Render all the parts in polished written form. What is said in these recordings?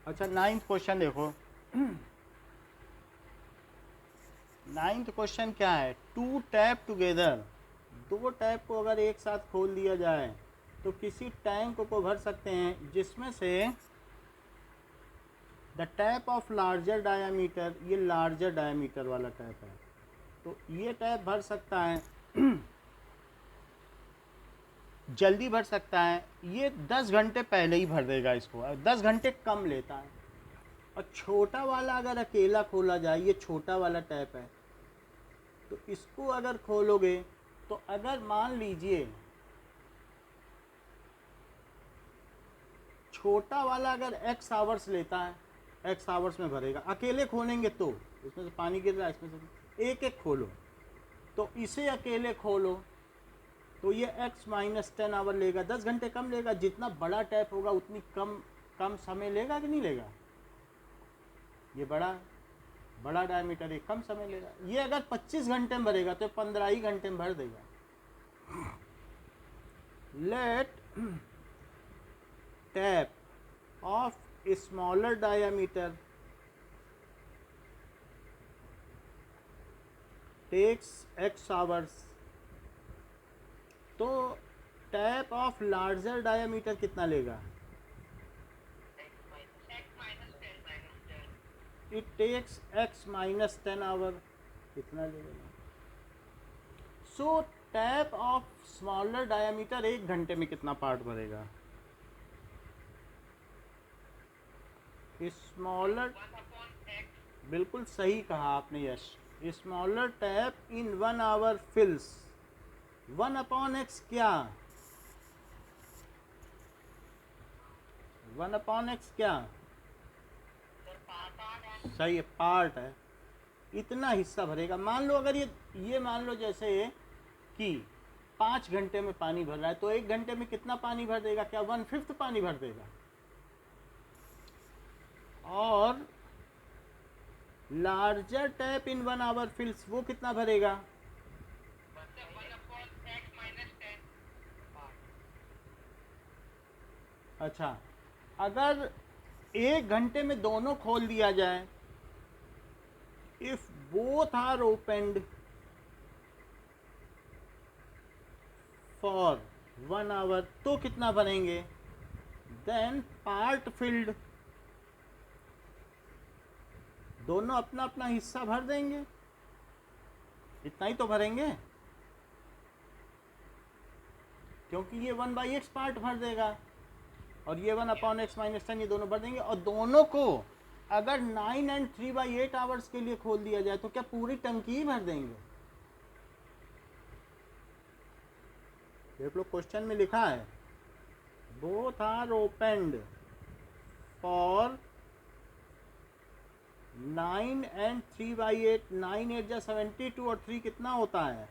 अच्छा, 9th question देखो। 9th question क्या है? टू टैप टुगेदर, दो टैप को अगर एक साथ खोल दिया जाए तो किसी टैंक को भर सकते हैं जिसमें से the tap of larger diameter, ये लार्जर डायामीटर वाला टैप है, तो ये टैप भर सकता है जल्दी भर सकता है, ये 10 घंटे पहले ही भर देगा इसको, 10 घंटे कम लेता है। और छोटा वाला अगर अकेला खोला जाए, ये छोटा वाला टैप है, तो इसको अगर खोलोगे तो अगर मान लीजिए छोटा वाला अगर x आवर्स लेता है, x आवर्स में भरेगा, अकेले खोलेंगे तो इसमें से पानी गिर रहा है, इसमें से एक एक खोलो, तो इसे अकेले खोलो तो ये x माइनस 10 आवर लेगा, 10 घंटे कम लेगा। जितना बड़ा टैप होगा उतनी कम समय लेगा कि नहीं लेगा? ये बड़ा डायमीटर है, कम समय लेगा। ये अगर 25 घंटे में भरेगा तो 15 ही घंटे में भर देगा। Let tap of smaller diameter takes x hours, तो टैप ऑफ लार्जर डायमीटर कितना लेगा? It takes x minus 10 hour, कितना लेगा? So tap of smaller diameter 1 घंटे में कितना पार्ट भरेगा? स्मॉलर, बिल्कुल सही कहा आपने Yash. Smaller tap in 1 hour fills 1/x क्या? 1/x क्या? सही है, पार्ट है, इतना हिस्सा भरेगा। मान लो अगर ये मान लो जैसे कि 5 घंटे में पानी भर रहा है, तो 1 घंटे में कितना पानी भर देगा? क्या 1/5 पानी भर देगा? और लार्जर टैप इन 1 आवर फिल्स वो कितना भरेगा? अच्छा, अगर 1 घंटे में दोनों खोल दिया जाए, if both are opened for 1 hour, तो कितना भरेंगे? देन पार्ट फिल्ड, दोनों अपना अपना हिस्सा भर देंगे, इतना ही तो भरेंगे, क्योंकि ये 1/x पार्ट भर देगा और ये 1/x माइनस 10, ये दोनों भर देंगे। और दोनों को अगर 9 एंड 3/8 आवर्स के लिए खोल दिया जाए तो क्या पूरी टंकी ही भर देंगे? देख लो, क्वेश्चन में लिखा है both are opened for 9 and 3/8, 9 8 जा 72 और 3 कितना होता है?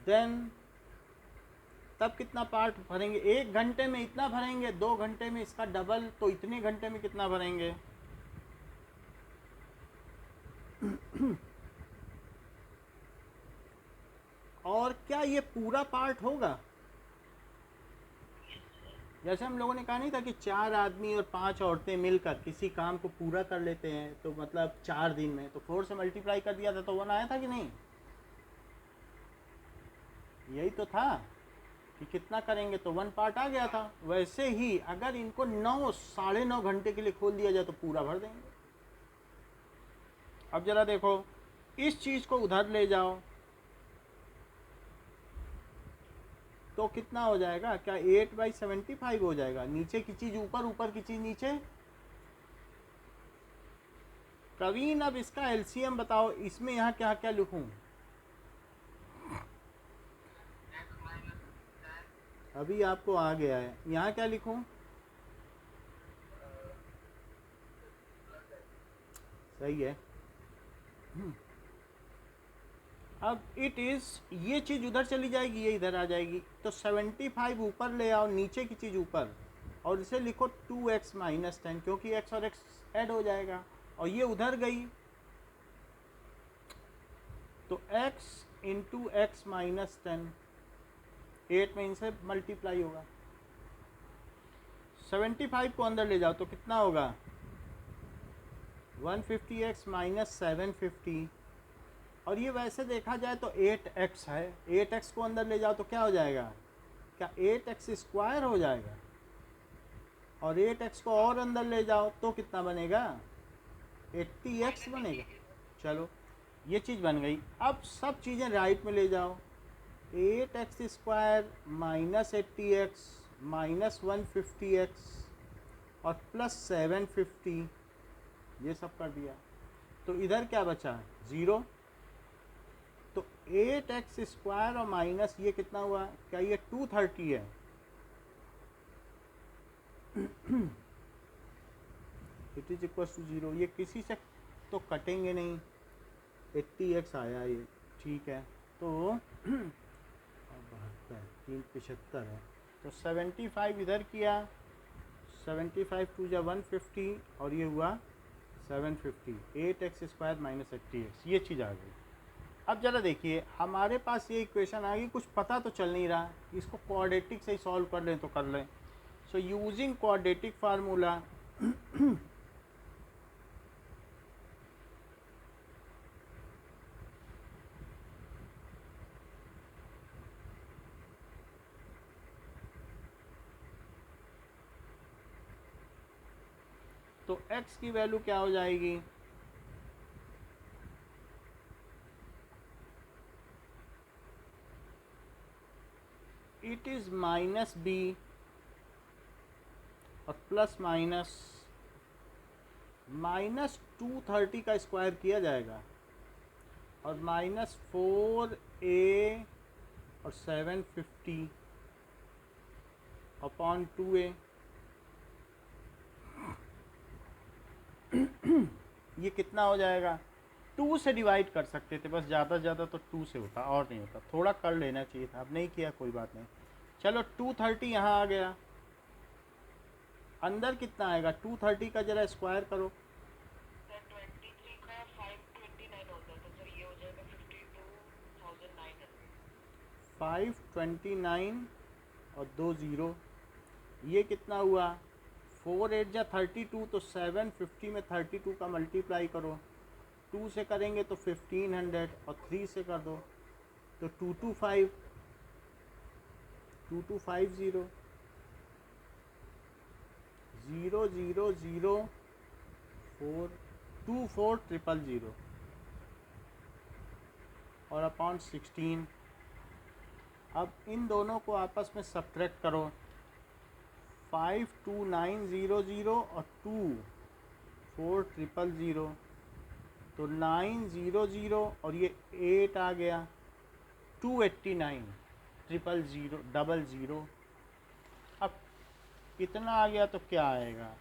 देन तब कितना पार्ट भरेंगे? 1 घंटे में इतना भरेंगे, 2 घंटे में इसका डबल, तो इतने घंटे में कितना भरेंगे? और क्या ये पूरा पार्ट होगा? जैसे हम लोगों ने कहा नहीं था कि 4 आदमी और 5 औरतें मिलकर किसी काम को पूरा कर लेते हैं, तो मतलब 4 दिन में, तो 4 से मल्टीप्लाई कर दिया था तो 1 आया था कि नहीं? यही तो था कि कितना करेंगे तो 1 पार्ट आ गया था। वैसे ही अगर इनको 9 साढ़े 9 घंटे के लिए खोल दिया जाए तो पूरा भर देंगे। अब जरा देखो, इस चीज को उधर ले जाओ तो कितना हो जाएगा? क्या 8/75 हो जाएगा? नीचे की चीज ऊपर, ऊपर की चीज नीचे। प्रवीण, अब इसका एलसीएम बताओ, इसमें यहाँ क्या क्या लिखूं? अभी आपको आ गया है, यहाँ क्या लिखूं? सही है। अब इट इज, ये चीज उधर चली जाएगी, ये इधर आ जाएगी, तो 75 ऊपर ले आओ, नीचे की चीज ऊपर, और इसे लिखो 2x माइनस 10, क्योंकि x और x ऐड हो जाएगा, और ये उधर गई तो x इंटू एक्स माइनस 10, 8 में इनसे मल्टीप्लाई होगा। 75 को अंदर ले जाओ तो कितना होगा 150x माइनस 750, और ये वैसे देखा जाए तो 8x है, 8x को अंदर ले जाओ तो क्या हो जाएगा, क्या 8x स्क्वायर हो जाएगा, और 8x को और अंदर ले जाओ तो कितना बनेगा 80x बनेगा। चलो ये चीज़ बन गई। अब सब चीज़ें राइट में ले जाओ, 8x square minus 80x minus 150x और प्लस 750, ये सब कर दिया तो इधर क्या बचा 0। तो 8x स्क्वायर और माइनस ये कितना हुआ, क्या ये 230 है इट इज इक्वल टू 0, ये किसी से तो कटेंगे नहीं, 80x आया ये, ठीक है। तो 72 375 है, तो 75 इधर किया, 75 टू जा 150 और ये हुआ 750, 8x स्क्वायर माइनस 80x, ये चीज़ आ गई। अब ज़रा देखिए हमारे पास ये इक्वेशन आ गई, कुछ पता तो चल नहीं रहा, इसको क्वाड्रेटिक से ही सॉल्व कर लें तो कर लें। सो यूजिंग क्वाड्रेटिक फार्मूला तो x की वैल्यू क्या हो जाएगी, इट इज़ माइनस बी और प्लस माइनस माइनस 230 का स्क्वायर किया जाएगा और माइनस 4a और 750 अपॉन 2a, ये कितना हो जाएगा, 2 से डिवाइड कर सकते थे बस, ज़्यादा से ज़्यादा तो 2 से होता और नहीं होता, थोड़ा कर लेना चाहिए था, अब नहीं किया कोई बात नहीं। चलो 230 यहाँ आ गया, अंदर कितना आएगा 230 का जरा स्क्वायर करो, 529 और 2 0, ये कितना हुआ 4 8 जा 32, तो 750 में 32 का मल्टीप्लाई करो, 2 से करेंगे तो 1500 और 3 से कर दो तो 225 2250 0 0 0 4 24000 और अपॉन 16। अब इन दोनों को आपस में सब्ट्रैक्ट करो, 52900 और 24000, तो 900 और ये 8 आ गया, 289 अब कितना आ गया तो क्या आएगा,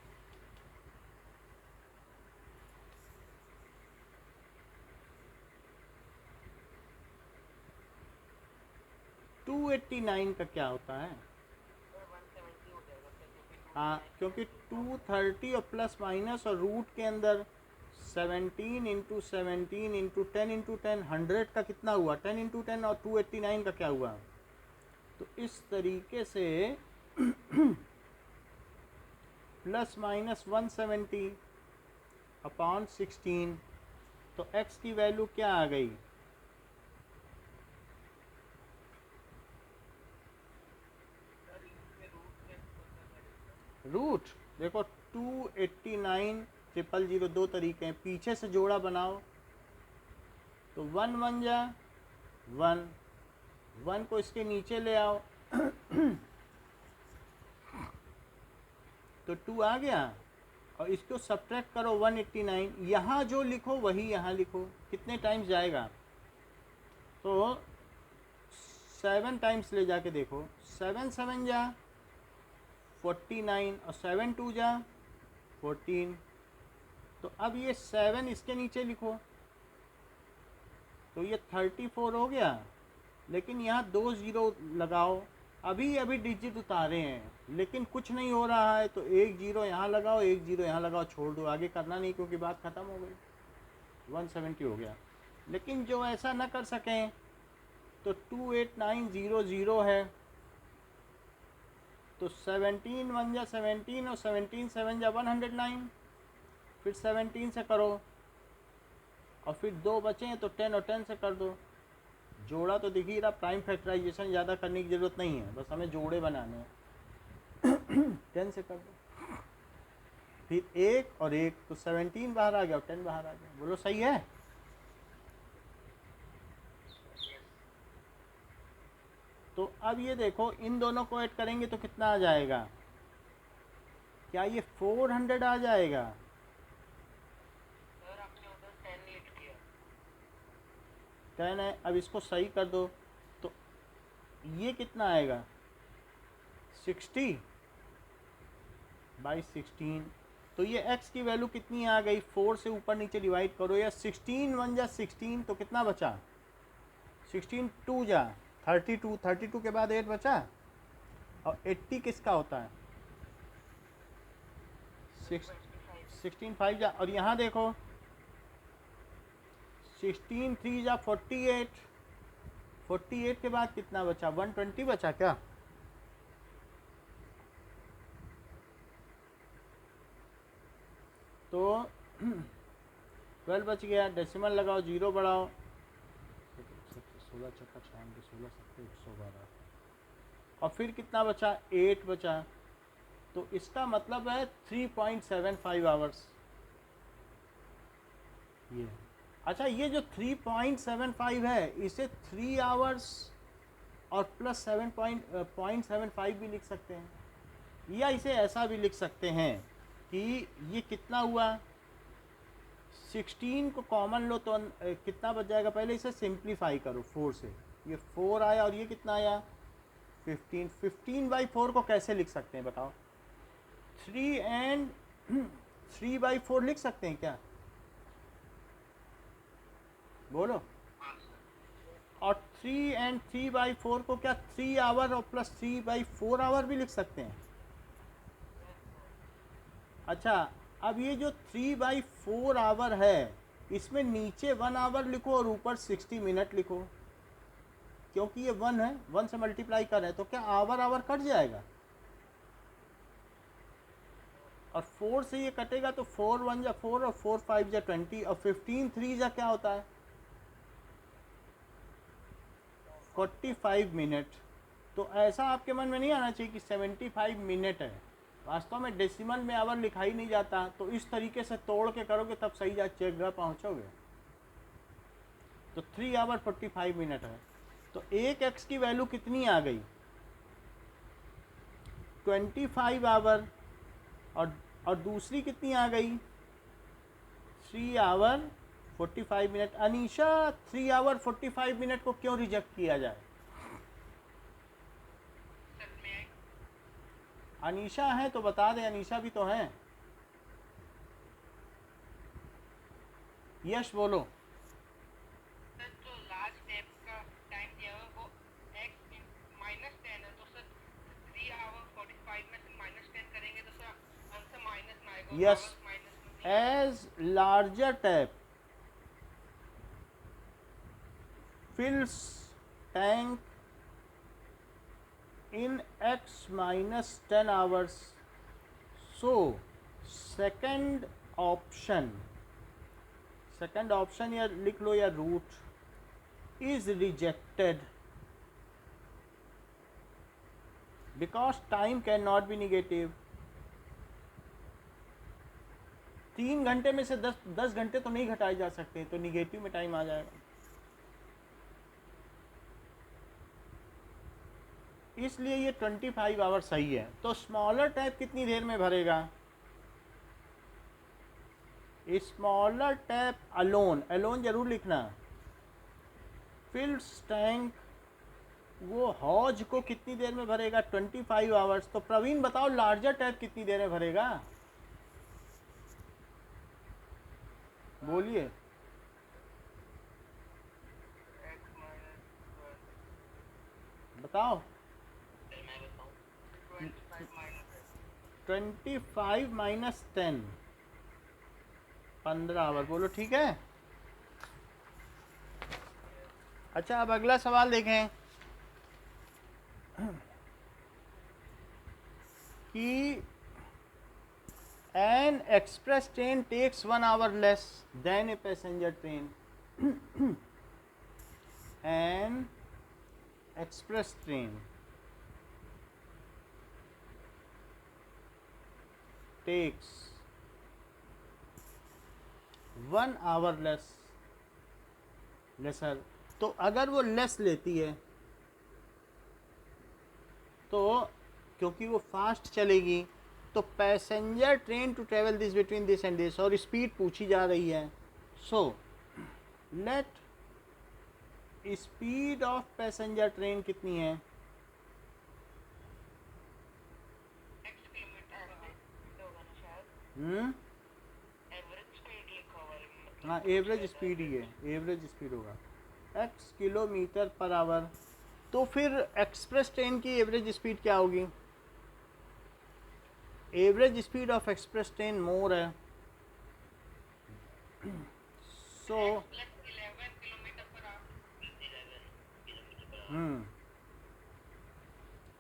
टू 89 का क्या होता है, हाँ क्योंकि 230 और प्लस माइनस और रूट के अंदर 17 इंटू 17 इंटू 10 इंटू 10 100 का कितना हुआ 10 इंटू 10 और 289 का क्या हुआ। तो इस तरीके से प्लस माइनस 170 अपॉन 16, तो x की वैल्यू क्या आ गई, रूट देखो 289,000, दो तरीके हैं, पीछे से जोड़ा बनाओ तो 1 1 जा 1 1 को इसके नीचे ले आओ तो 2 आ गया, और इसको सब्ट्रैक्ट करो 189, यहाँ जो लिखो वही यहाँ लिखो, कितने टाइम्स जाएगा, तो 7 टाइम्स ले जाके देखो, 7 7 जा 49 और 7 2 जा 14, तो अब ये 7 इसके नीचे लिखो तो ये 34 हो गया, लेकिन यहाँ 2 0 लगाओ, अभी डिजिट उतारे हैं लेकिन कुछ नहीं हो रहा है, तो 1 0 यहाँ लगाओ 1 0 यहाँ लगाओ, छोड़ दो, आगे करना नहीं क्योंकि बात ख़त्म हो गई, 170 हो गया। लेकिन जो ऐसा ना कर सकें तो 28900 है, तो 17 1 जा 17 और 17 7 जा 109, फिर 17 से करो और फिर 2 बचे हैं तो 10 और 10 से कर दो। जोड़ा तो दिख ही रहा, प्राइम फैक्टराइजेशन ज़्यादा करने की ज़रूरत नहीं है, बस हमें जोड़े बनाने हैं। 10 से कर दो, फिर 1 और 1 तो 17 बाहर आ गया और 10 बाहर आ गया। बोलो सही है? तो अब ये देखो, इन दोनों को ऐड करेंगे तो कितना आ जाएगा? क्या ये 400 आ जाएगा? सर आपने उधर 10 लिख दिया। 10 है, अब इसको सही कर दो तो ये कितना आएगा? 60 बाई 16। तो ये x की वैल्यू कितनी आ गई? 4 से ऊपर नीचे डिवाइड करो, या 16 1 जा 16 तो कितना बचा? 16 2 जा 32, 32 के बाद 8 बचा, और 80 किसका होता है? 16 5 जा, और यहाँ देखो 16 3 जा 48, 48 के बाद कितना बचा? 120 बचा क्या? तो 12 बच गया, डेसिमल लगाओ, 0 बढ़ाओ, 16 चक्का 96, 16 सत्ते 112, और फिर कितना बचा? 8 बचा। तो इसका मतलब है 3.75 आवर्स ये। अच्छा, ये जो 3.75 है इसे 3 आवर्स और प्लस 7.75 भी लिख सकते हैं, या इसे ऐसा भी लिख सकते हैं कि ये कितना हुआ? 16 को कॉमन लो तो कितना बच जाएगा? पहले इसे सिंप्लीफाई करो 4 से, ये 4 आया और ये कितना आया? 15। 15 बाई 4 को कैसे लिख सकते हैं बताओ? 3 एंड 3 बाई 4 लिख सकते हैं क्या? बोलो। और 3 एंड 3 बाई 4 को क्या 3 आवर और प्लस 3 बाई 4 आवर भी लिख सकते हैं? अच्छा, अब ये जो 3 बाई 4 आवर है, इसमें नीचे 1 आवर लिखो और ऊपर 60 मिनट लिखो, क्योंकि ये 1 है, 1 से मल्टीप्लाई कर रहे हैं, तो क्या आवर आवर कट जाएगा? और 4 से ये कटेगा तो 4 1 जा 4 और 4 5 जा 20, और 15 3 जा क्या होता है? 45 मिनट। तो ऐसा आपके मन में नहीं आना चाहिए कि 75 मिनट है, वास्तव में डेसिमल में आवर लिखा ही नहीं जाता, तो इस तरीके से तोड़ के करोगे तब सही जगह पहुंचोगे। तो 3 आवर 45 मिनट है, तो एक एक्स की वैल्यू कितनी आ गई? 25 आवर, और दूसरी कितनी आ गई? 3 hour 45 minute. Anisha, 3 hour 45 minute को क्यों रिजेक्ट किया जाए? सर मैं अनीशा है तो बता दे, अनीशा भी तो है। यश बोलो। सर जो लास्ट स्टेप का टाइम दिया हुआ वो x -10 है, तो सर 3 आवर 45 में से -10 करेंगे तो सर आंसर माइनस में आएगा। यस, आवर्स माइनस में नहीं as larger tap fills tank in x minus 10 hours, so second option या लिख लो या root is rejected because time cannot be negative। 3 घंटे में से 10 घंटे तो नहीं घटाए जा सकते, तो निगेटिव में टाइम आ जाएगा। इसलिए ये 25 आवर सही है। तो स्मॉलर टैप कितनी देर में भरेगा? स्मॉलर टैप अलोन, अलोन जरूर लिखना, फिल्स टैंक वो हौज को कितनी देर में भरेगा? 25 आवर्स। तो प्रवीण बताओ, लार्जर टैप कितनी देर में भरेगा? बोलिए। बताओ। 25 माइनस 10, 15 आवर। बोलो ठीक है। अच्छा, अब अगला सवाल देखें। कि an express train takes 1 hour less than a passenger train. An express train takes 1 hour lesser. तो अगर वो लेस लेती है तो क्योंकि वो फास्ट चलेगी तो passenger train to travel this between this and this, और स्पीड पूछी जा रही है. So let speed of passenger train कितनी है? x किलोमीटर होगा ना शायद. एवरेज स्पीड लिखा हुआ है. हाँ, एवरेज स्पीड ही है, एवरेज स्पीड होगा x किलोमीटर पर आवर. तो फिर एक्सप्रेस ट्रेन की एवरेज स्पीड क्या होगी? Average speed of express train more है. So plus 11 kilometre per hour. 11 kilometre per hour.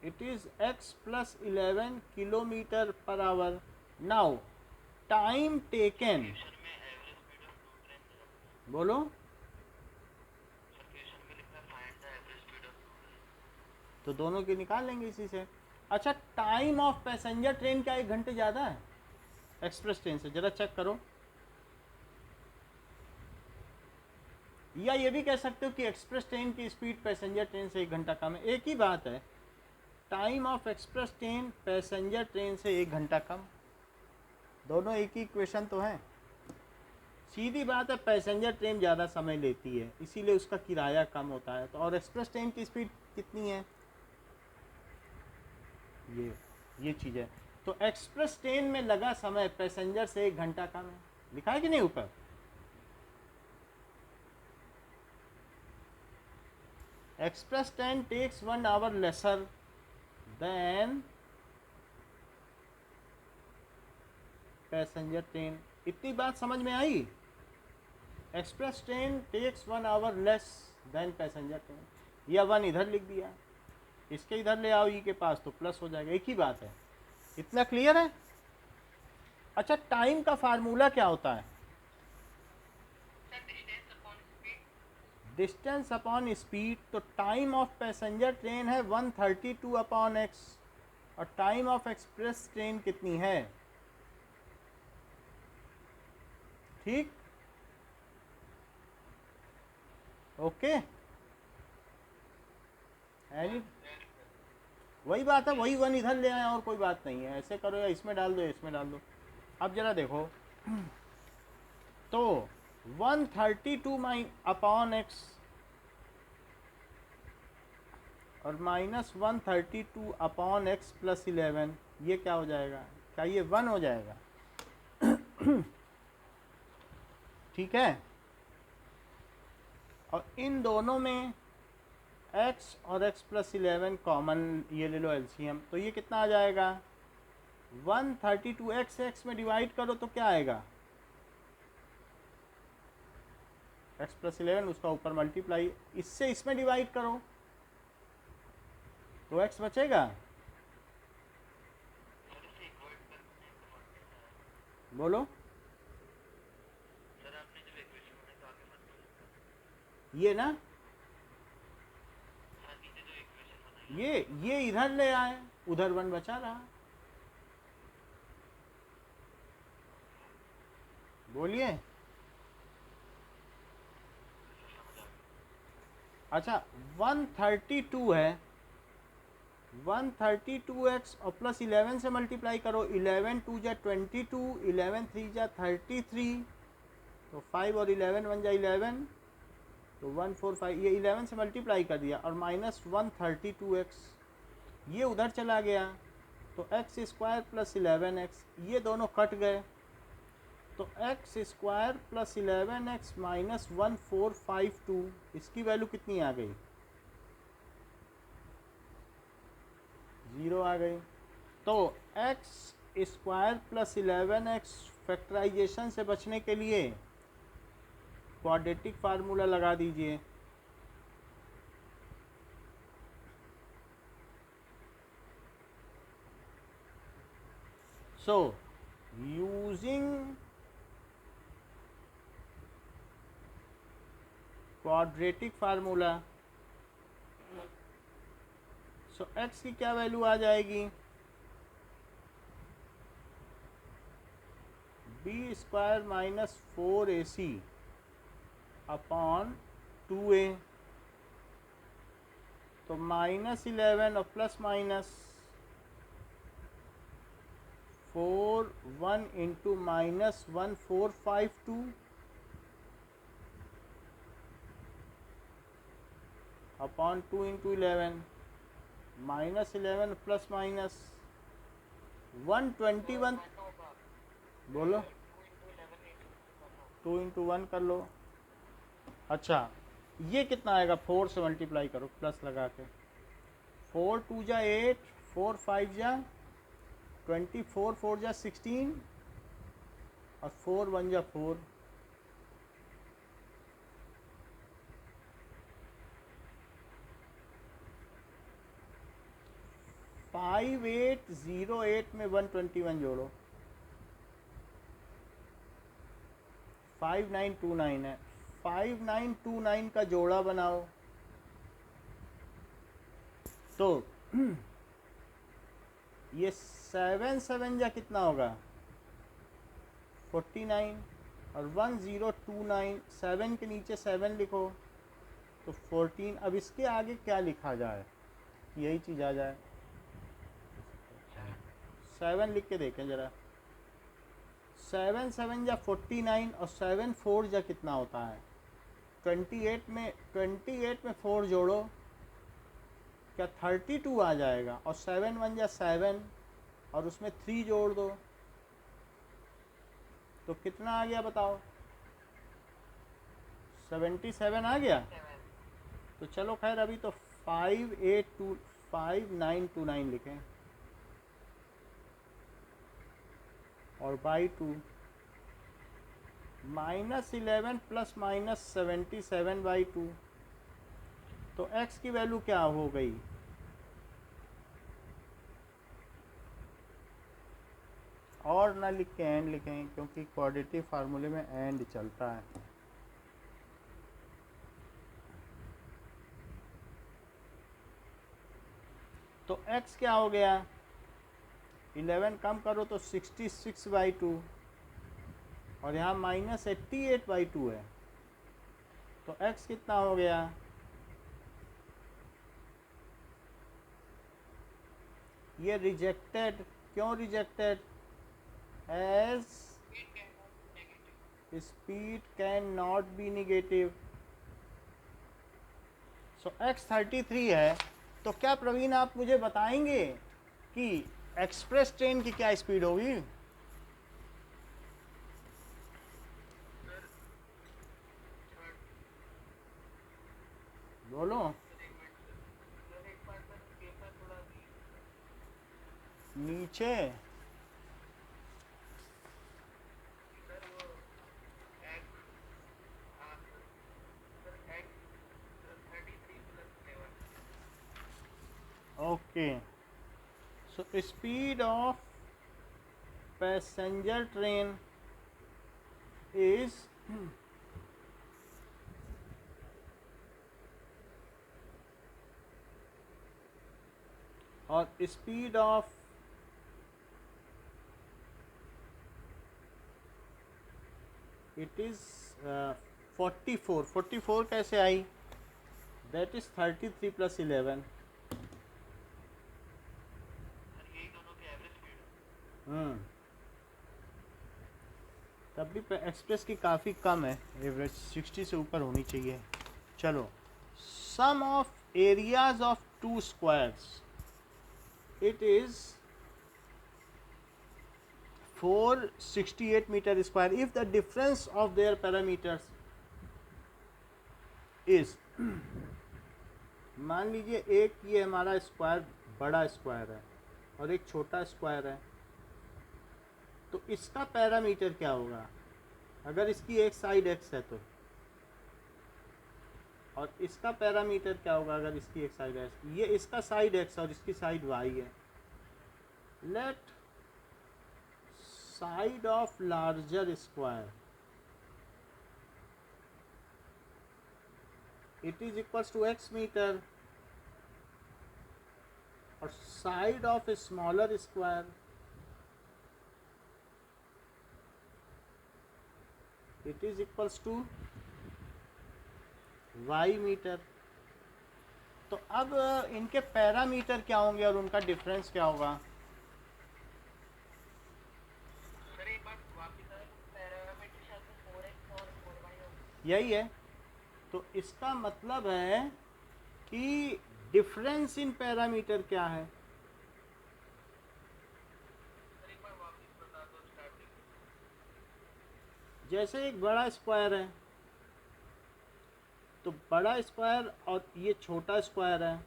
it is x plus 11 kilometre per hour. Now time taken, question में average speed of two train. बोलो. Sir question में लिखा है find the average speed of two train. तो दोनों की निकाल लेंगे इसी से. अच्छा, टाइम ऑफ पैसेंजर ट्रेन क्या 1 घंटे ज़्यादा है एक्सप्रेस ट्रेन से? ज़रा चेक करो. या ये भी कह सकते हो कि एक्सप्रेस ट्रेन की स्पीड पैसेंजर ट्रेन से 1 घंटा कम है. एक ही बात है, time of express train passenger train से 1 घंटा कम. दोनों एक ही इक्वेशन तो है. सीधी बात है, पैसेंजर ट्रेन ज़्यादा समय लेती है इसीलिए उसका किराया कम होता है. तो और एक्सप्रेस ट्रेन की स्पीड कितनी है? ये चीज़ है. तो एक्सप्रेस ट्रेन में लगा समय पैसेंजर से 1 घंटा कम है. लिखा है कि नहीं ऊपर? Express train takes 1 hour lesser than passenger train. इतनी बात समझ में आई? Express train takes 1 hour less than passenger train. या 1 इधर लिख दिया, इसके इधर ले आओ ई के पास तो प्लस हो जाएगा. एक ही बात है. इतना क्लियर है? अच्छा, टाइम का फार्मूला क्या होता है? Sir distance upon speed. Distance upon speed. तो टाइम ऑफ पैसेंजर ट्रेन है 132 अपॉन एक्स, और टाइम ऑफ एक्सप्रेस ट्रेन कितनी है? ठीक, ओके. एनी वही बात है, वही 1 इधर ले आए और कोई बात नहीं है. ऐसे करो या इसमें डाल दो या इसमें डाल दो. अब जरा देखो, तो 132 अपॉन एक्स और माइनस 132 अपॉन एक्स प्लस 11, ये क्या हो जाएगा? क्या ये 1 हो जाएगा? ठीक है. और इन दोनों में x और x प्लस 11 कॉमन, ये ले लो एलसीएम. तो ये कितना आ जाएगा? 132. x में डिवाइड करो तो क्या आएगा? x प्लस 11, उसका ऊपर मल्टीप्लाई, इससे इसमें डिवाइड करो तो x बचेगा. सर इसे इक्वेट करने का मतलब बोलो. सर आपने जो इक्वेशन बनाई तो आगे मत बोलो. ये ना, सर नीचे जो इक्वेशन बनाई ये इधर ले आए, उधर 1 बचा रहा. बोलिए. अच्छा, 132 है, 132x और प्लस 11 से मल्टीप्लाई करो. 11 2 जा 22, 11 3 जा 33, तो 5 और 11 1 जा 11, तो 145. ये 11 से मल्टीप्लाई कर दिया और माइनस 132x, ये उधर चला गया तो एक्स स्क्वायर प्लस 11x, ये दोनों कट गए तो x square plus 11x minus 1452, इसकी वैल्यू कितनी आ गई? 0 आ गई. तो x square plus 11x factorisation से बचने के लिए क्वाड्रेटिक फार्मूला लगा दीजिए. So using quadratic formula, so x की क्या वैल्यू आ जाएगी, B square minus 4ac upon 2a, तो -11 और plus minus 4 1 into -1452 upon 2 into 11, -11 plus minus 121, बोलो 2 इंटू 1 कर लो। अच्छा ये कितना आएगा, 4 से मल्टीप्लाई करो प्लस लगा के, 4 2 जा 8, 4 5 जा 24, 4 जा 16 और 4 1 जा 4, 5808 में 121 जोड़ो, 5929 है, 5929 का जोड़ा बनाओ, तो ये 7 7 जा कितना होगा 49 और 1029, 7 के नीचे 7 लिखो तो 14। अब इसके आगे क्या लिखा जाए, यही चीज़ आ जाए, 7 लिख के देखें ज़रा, 7 7 जा 49 और 7 4 जा कितना होता है 28 में 4 जोड़ो क्या 32 आ जाएगा, और 7 1 जा 7 और उसमें 3 जोड़ दो तो कितना आ गया बताओ, 77 आ गया। तो चलो खैर अभी तो 5929 लिखें और बाई 2, -11 प्लस -77 बाई 2, तो x की वैल्यू क्या हो गई, और ना लिख के एंड लिखें क्योंकि क्वाड्रेटिक फार्मूले में एंड चलता है। तो x क्या हो गया, 11 कम करो तो 66 बाई 2 और यहाँ -88 बाई 2 है, तो x कितना हो गया, ये रिजेक्टेड, क्यों rejected, as speed can not be negative. So x 33 है, तो क्या प्रवीण आप मुझे बताएंगे कि एक्सप्रेस ट्रेन की क्या स्पीड होगी, बोलो, नीचे okay. So speed of passenger train is और स्पीड ऑफ इट इज 44 कैसे आई, दैट इज 33 प्लस 11, तब भी एक्सप्रेस की काफ़ी कम है, एवरेज 60 से ऊपर होनी चाहिए। चलो, sum of areas of two squares, it is 468 metre square if the difference of their perimeters is, मान लीजिए एक ये हमारा स्क्वायर बड़ा स्क्वायर है और एक छोटा स्क्वायर है, तो इसका पैरामीटर क्या होगा अगर इसकी एक साइड x है तो, और इसका पैरामीटर क्या होगा अगर इसकी एक साइड x, ये इसका साइड x और इसकी साइड y है। Let side of larger square it is equals to x metre और side of smaller square it is equals to y metre. तो अब इनके पैरामीटर क्या होंगे और उनका डिफरेंस क्या होगा? सर एक बार वापस आए, पैरामीटर शायद से 4x और 4y हो। यही है। तो इसका मतलब है कि डिफरेंस इन पैरामीटर क्या है? सर एक बार वापस बता दो स्टार्टिंग। जैसे एक बड़ा स्क्वायर है, तो बड़ा स्क्वायर और ये छोटा स्क्वायर है,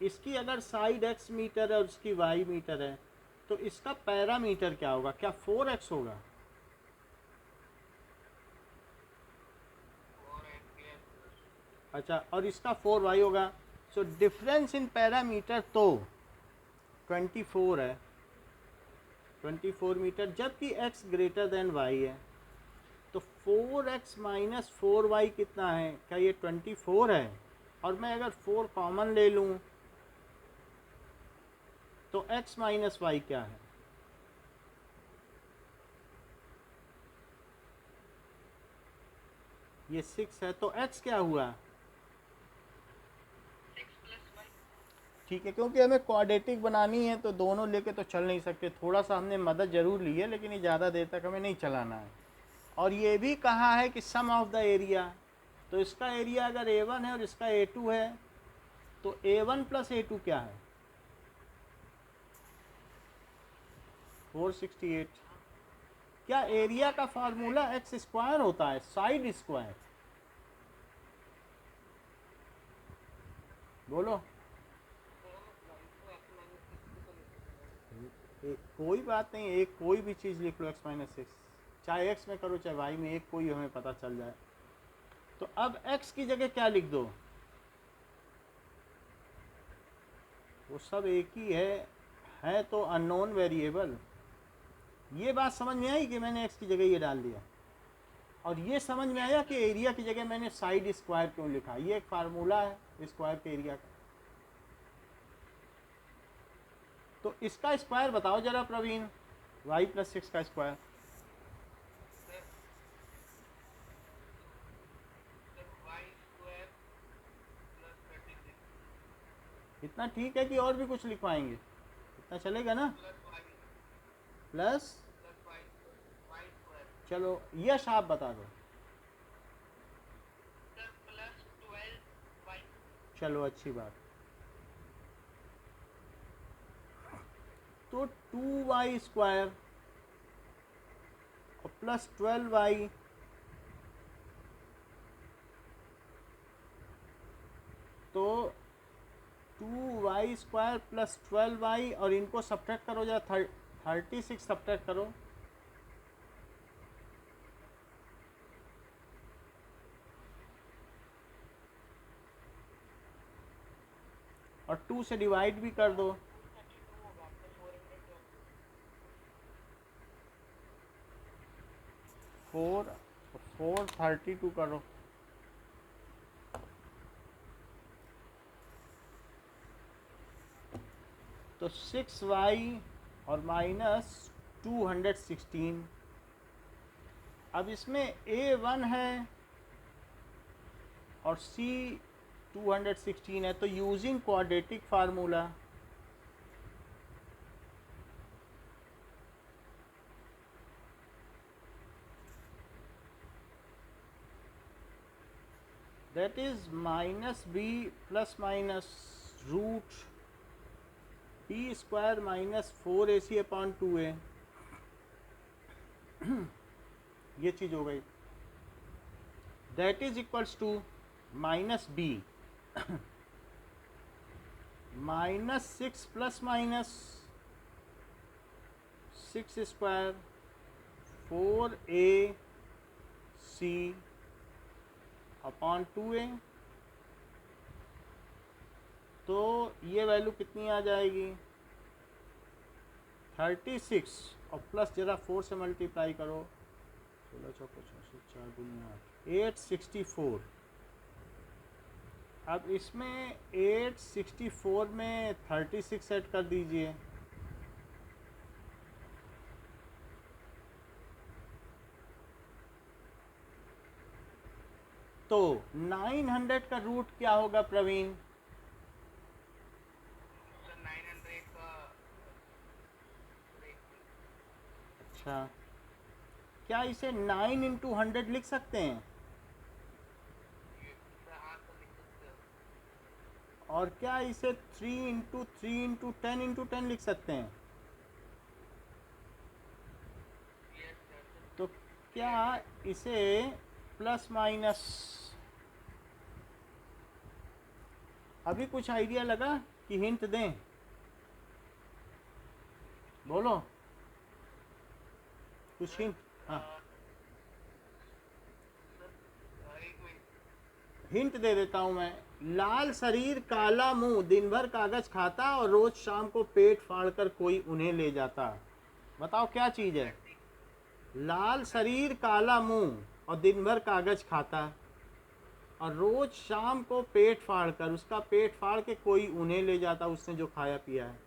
इसकी अगर साइड x मीटर है और इसकी y मीटर है, तो इसका पैरामीटर क्या होगा? क्या 4x होगा? 4x yes। अच्छा, और इसका 4y होगा। सो डिफरेंस इन पैरामीटर तो 24 है, 24 मीटर, जबकि x ग्रेटर देन y है। तो 4x माइनस 4y कितना है? क्या ये 24 है? और मैं अगर 4 कॉमन ले लूँ तो x माइनस y क्या है? ये 6 है, तो x क्या हुआ? 6 + y। ठीक है, क्योंकि हमें क्वाड्रेटिक बनानी है तो दोनों लेके तो चल नहीं सकते, थोड़ा सा हमने मदद ज़रूर ली है, लेकिन ये ज़्यादा देर तक हमें नहीं चलाना है। और ये भी कहा है कि सम ऑफ द एरिया, तो इसका एरिया अगर A1 है और इसका A2 है, तो A1 + A2 क्या है? 468। क्या एरिया का फार्मूला x स्क्वायर होता है, साइड स्क्वायर? बोलो। कोई बात नहीं, एक कोई भी चीज़ लिख लो, x माइनस 6, चाहे x में करो चाहे y में, एक कोई हमें पता चल जाए। तो अब x की जगह क्या लिख दो? वो सब एक ही है तो अननोन वेरिएबल। ये बात समझ में आई कि मैंने x की जगह ये डाल दिया, और ये समझ में आया कि एरिया की जगह मैंने साइड स्क्वायर क्यों लिखा। ये एक फार्मूला है स्क्वायर के एरिया का। तो इसका स्क्वायर बताओ जरा प्रवीण, y + 6 का स्क्वायर। इतना ठीक है कि और भी कुछ लिखवाएंगे? इतना चलेगा ना? प्लस, चलो यश आप बता दो। चलो अच्छी बात। तो 2y² और प्लस 12y, तो 2y² + 12y, और इनको सब्ट्रैक्ट करो जरा, 36 सब्ट्रैक्ट करो। और 2 से डिवाइड भी कर दो। 432 करो। तो 6y और माइनस 216। अब इसमें A1 है और C 216 है, तो using quadratic formula, that is -b + -√b² - 4ac/2a, ये चीज़ हो गई। That is equals to -b -6 ± 6² 4ac/2a। तो ये वैल्यू कितनी आ जाएगी? 36 और प्लस जरा 4 से मल्टीप्लाई करो, 16 चौको 64, 4 दूनी 8, 864। अब इसमें 864 में 36 ऐड कर दीजिए, तो 900 का रूट क्या होगा प्रवीण? सर 900 का अच्छा, क्या इसे 9 इंटू 100 लिख सकते हैं? हाँ तो लिख सकते हो। और क्या इसे 3 इंटू 3 इंटू 10 इंटू 10 लिख सकते हैं? Yes sir. तो क्या इसे प्लस माइनस, अभी कुछ आइडिया लगा कि हिंट दें? बोलो कुछ हिंट। हाँ, एक मिनट। हिंट दे देता हूँ मैं। लाल शरीर काला मुंह, दिन भर कागज खाता और रोज शाम को पेट फाड़कर कोई उन्हें ले जाता। बताओ क्या चीज है? लाल शरीर काला मुंह और दिन भर कागज खाता और रोज शाम को पेट फाड़कर, उसका पेट फाड़ के कोई उन्हें ले जाता, उसने जो खाया पिया है।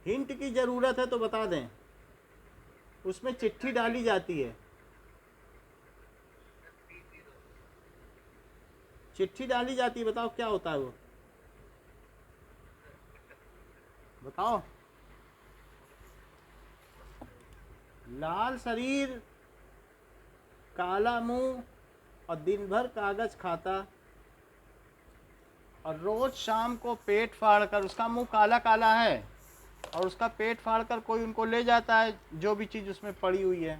हिंट की जरूरत है तो बता दें, उसमें चिट्ठी डाली जाती है, चिट्ठी डाली जाती है। बताओ क्या होता है वो, बताओ। लाल शरीर काला मुंह और दिन भर कागज खाता और रोज शाम को पेट फाड़कर, उसका मुंह काला काला है और उसका पेट फाड़कर कोई उनको ले जाता है, जो भी चीज उसमें पड़ी हुई है।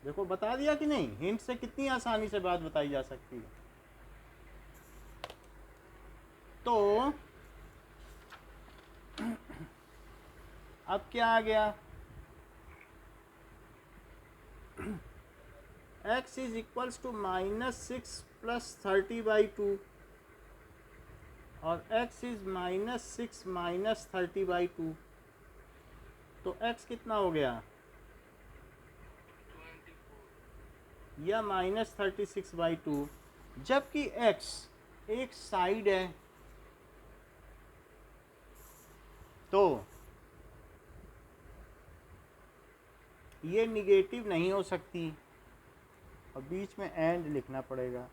देखो बता दिया कि नहीं? हिंट से कितनी आसानी से बात बताई जा सकती है। तो अब क्या आ गया? x is equals to -6 plus 30/2 और x इज -6 माइनस 30/2, तो x कितना हो गया? या -36/2, जबकि x एक साइड है, तो ये निगेटिव नहीं हो सकती और बीच में एंड लिखना पड़ेगा।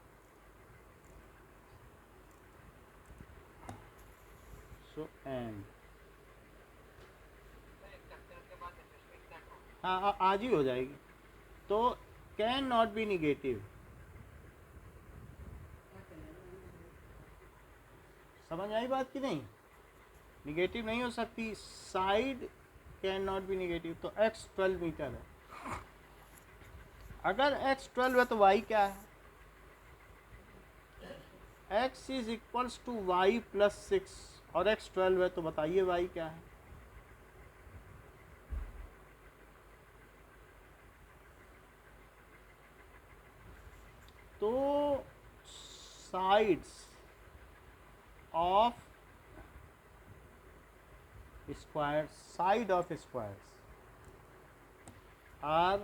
सो एंड, हाँ आज ही हो जाएगी। तो कैन नॉट बी निगेटिव, समझ आई बात कि नहीं? निगेटिव नहीं हो सकती, side can not B negative. तो x 12 मीटर है। अगर x 12 है तो y क्या है? x is equals to y plus 6 और x 12 है, तो बताइए y क्या है? तो sides of squares, side of squares are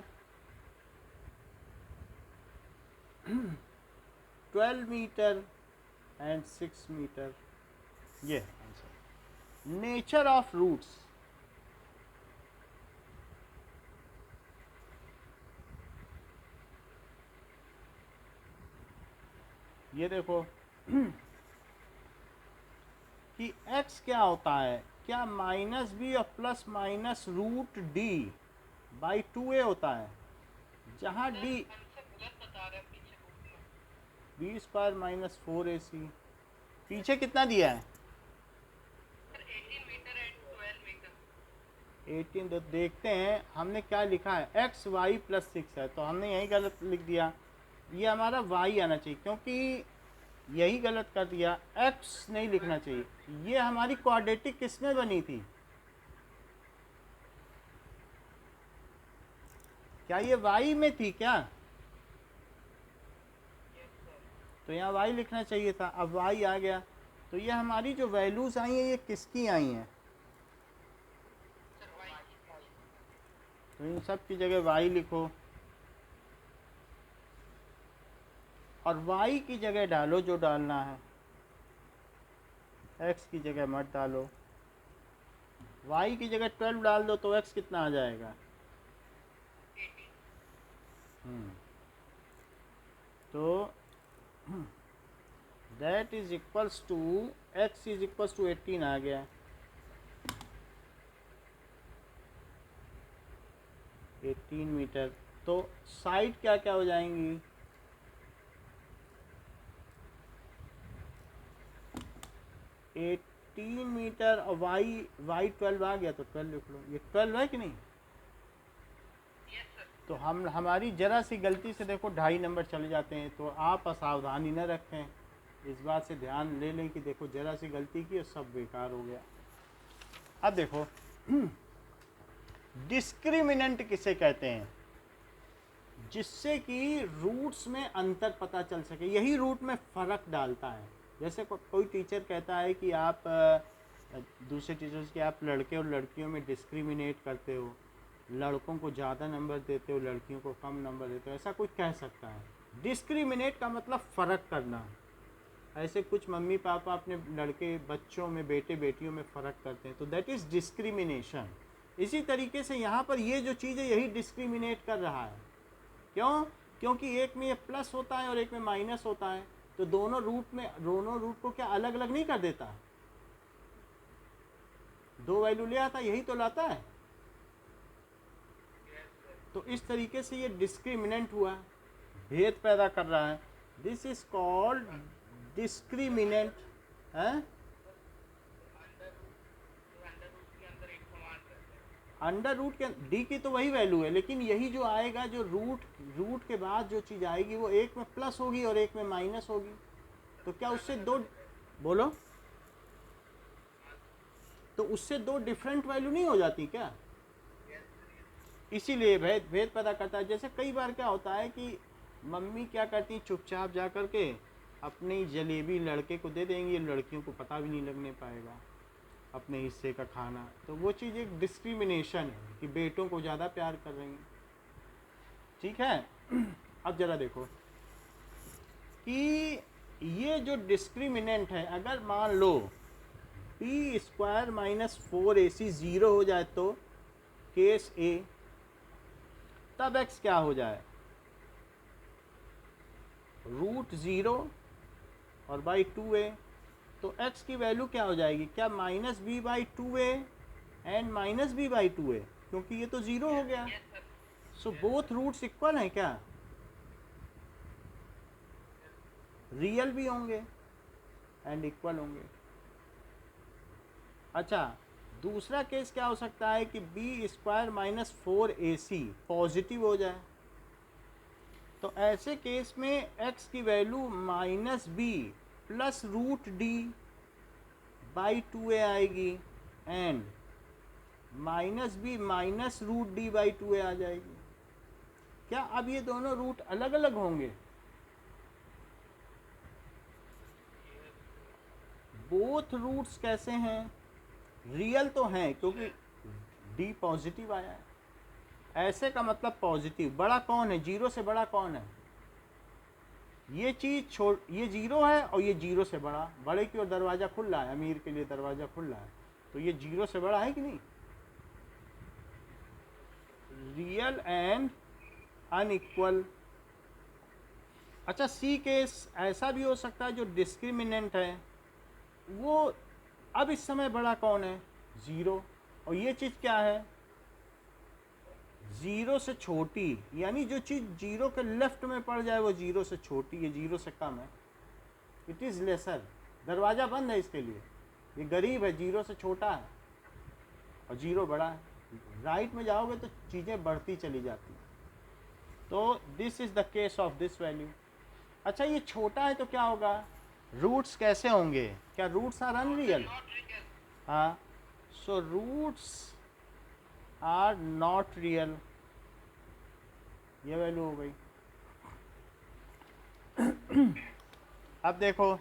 12 meter and 6 meter. ये आंसर। नेचर ऑफ रूट्स, ये देखो कि x क्या होता है? क्या -b और plus minus root d by 2a होता है, जहाँ d आंसर गलत बता रहे हैं पीछे बुक में। b square minus 4ac। पीछे कितना दिया है? Sir 18 metre and 12 metre. 18, तो देखते हैं हमने क्या लिखा है। x y प्लस 6 है, तो हमने यही गलत लिख दिया। ये हमारा y आना चाहिए, क्योंकि यही गलत कर दिया, x नहीं लिखना चाहिए। ये हमारी क्वाड्रेटिक किस में बनी थी? क्या ये y में थी क्या? तो यहाँ y लिखना चाहिए था, अब y आ गया। तो ये हमारी जो वैल्यूज आई हैं, ये किसकी आई हैं? सर y तो इन सब की जगह y लिखो और y की जगह डालो जो डालना है, x की जगह मत डालो। y की जगह 12 डाल दो तो x कितना आ जाएगा? 80। तो that is equals to x is equals to 18 आ गया। 18 मीटर। तो साइड क्या क्या हो जाएंगी? 18 मीटर और y 12 आ गया तो 12 लिख लो। ये 12 है कि नहीं? Yes sir. तो हमारी जरा सी गलती से देखो 2.5 नंबर चले जाते हैं। तो आप असावधानी न रखें, इस बात से ध्यान ले लें कि देखो जरा सी गलती की और सब बेकार हो गया। अब देखो डिस्क्रिमिनेंट किसे कहते हैं? जिससे कि रूट्स में अंतर पता चल सके, यही रूट में फ़र्क डालता है। जैसे कोई टीचर कहता है कि आप दूसरे टीचर्स के आप लड़के और लड़कियों में डिस्क्रिमिनेट करते हो, लड़कों को ज़्यादा नंबर देते हो, लड़कियों को कम नंबर देते हो, ऐसा कोई कह सकता है। डिस्क्रिमिनेट का मतलब फ़र्क करना। ऐसे कुछ मम्मी पापा अपने लड़के बच्चों में, बेटे बेटियों में फ़र्क करते हैं, तो दैट इज़ डिस्क्रिमिनेशन। इसी तरीके से यहाँ पर ये जो चीज़ है यही डिस्क्रिमिनेट कर रहा है। क्यों? क्योंकि एक में ये प्लस होता है और एक में माइनस होता है, तो दोनों रूट को क्या अलग अलग नहीं कर देता? 2 वैल्यू ले आता, यही तो लाता है। तो इस तरीके से ये डिस्क्रिमिनेंट हुआ, भेद पैदा कर रहा है। दिस इज कॉल्ड डिस्क्रिमिनेंट है। अंडर रूट के डी की तो वही वैल्यू है, लेकिन यही जो आएगा, जो रूट के बाद जो चीज़ आएगी वो एक में प्लस होगी और एक में माइनस होगी। तो क्या उससे दो, बोलो, तो उससे दो डिफरेंट वैल्यू नहीं हो जाती क्या? इसीलिए भेद पैदा करता है। जैसे कई बार क्या होता है कि मम्मी क्या करती चुपचाप जा कर के अपनी जलेबी लड़के को दे देंगी, लड़कियों को पता भी नहीं लगने पाएगा अपने हिस्से का खाना। तो वो चीज़ एक डिस्क्रिमिनेशन है कि बेटों को ज़्यादा प्यार कर रही हैं। ठीक है, अब ज़रा देखो कि ये जो डिस्क्रिमिनेंट है, अगर मान लो b स्क्वायर माइनस 4ac 0 हो जाए तो केस a, तब x क्या हो जाए? रूट 0 और बाई 2a। तो x की वैल्यू क्या हो जाएगी? क्या minus B by 2a and minus B by 2a, क्योंकि ये तो 0 हो गया। सो बोथ रूट्स इक्वल हैं क्या? रियल भी होंगे एंड इक्वल होंगे। अच्छा, दूसरा केस क्या हो सकता है कि B square minus 4ac positive हो जाए। तो ऐसे केस में x की value minus B plus root D by 2a आएगी and minus B minus root D by 2a आ जाएगी। क्या अब ये दोनों रूट अलग अलग होंगे? बोथ रूट्स कैसे हैं? रियल तो हैं, क्योंकि डी पॉजिटिव आया है। ऐसे का मतलब पॉजिटिव। बड़ा कौन है? 0 से बड़ा कौन है? ये चीज़ ये 0 है और ये 0 से बड़ा। बड़े की ओर दरवाज़ा खुल रहा है, अमीर के लिए दरवाज़ा खुल रहा है, तो ये 0 से बड़ा है कि नहीं? Real and unequal. अच्छा, सी केस ऐसा भी हो सकता है जो डिस्क्रिमिनेंट है वो अब इस समय बड़ा कौन है? 0। और ये चीज़ क्या है? 0 से छोटी, यानी जो चीज़ 0 के लेफ्ट में पड़ जाए वो 0 से छोटी है, 0 से कम है, इट इज़ लेसर। दरवाज़ा बंद है इसके लिए, ये गरीब है, 0 से छोटा है और 0 बड़ा है। राइट में जाओगे तो चीज़ें बढ़ती चली जाती हैं। तो this is the case of this value. अच्छा, ये छोटा है तो क्या होगा? रूट्स कैसे होंगे? क्या रूट्स आर अनरियल? हाँ, so roots are not real. ये वैल्यू हो गई। अब देखो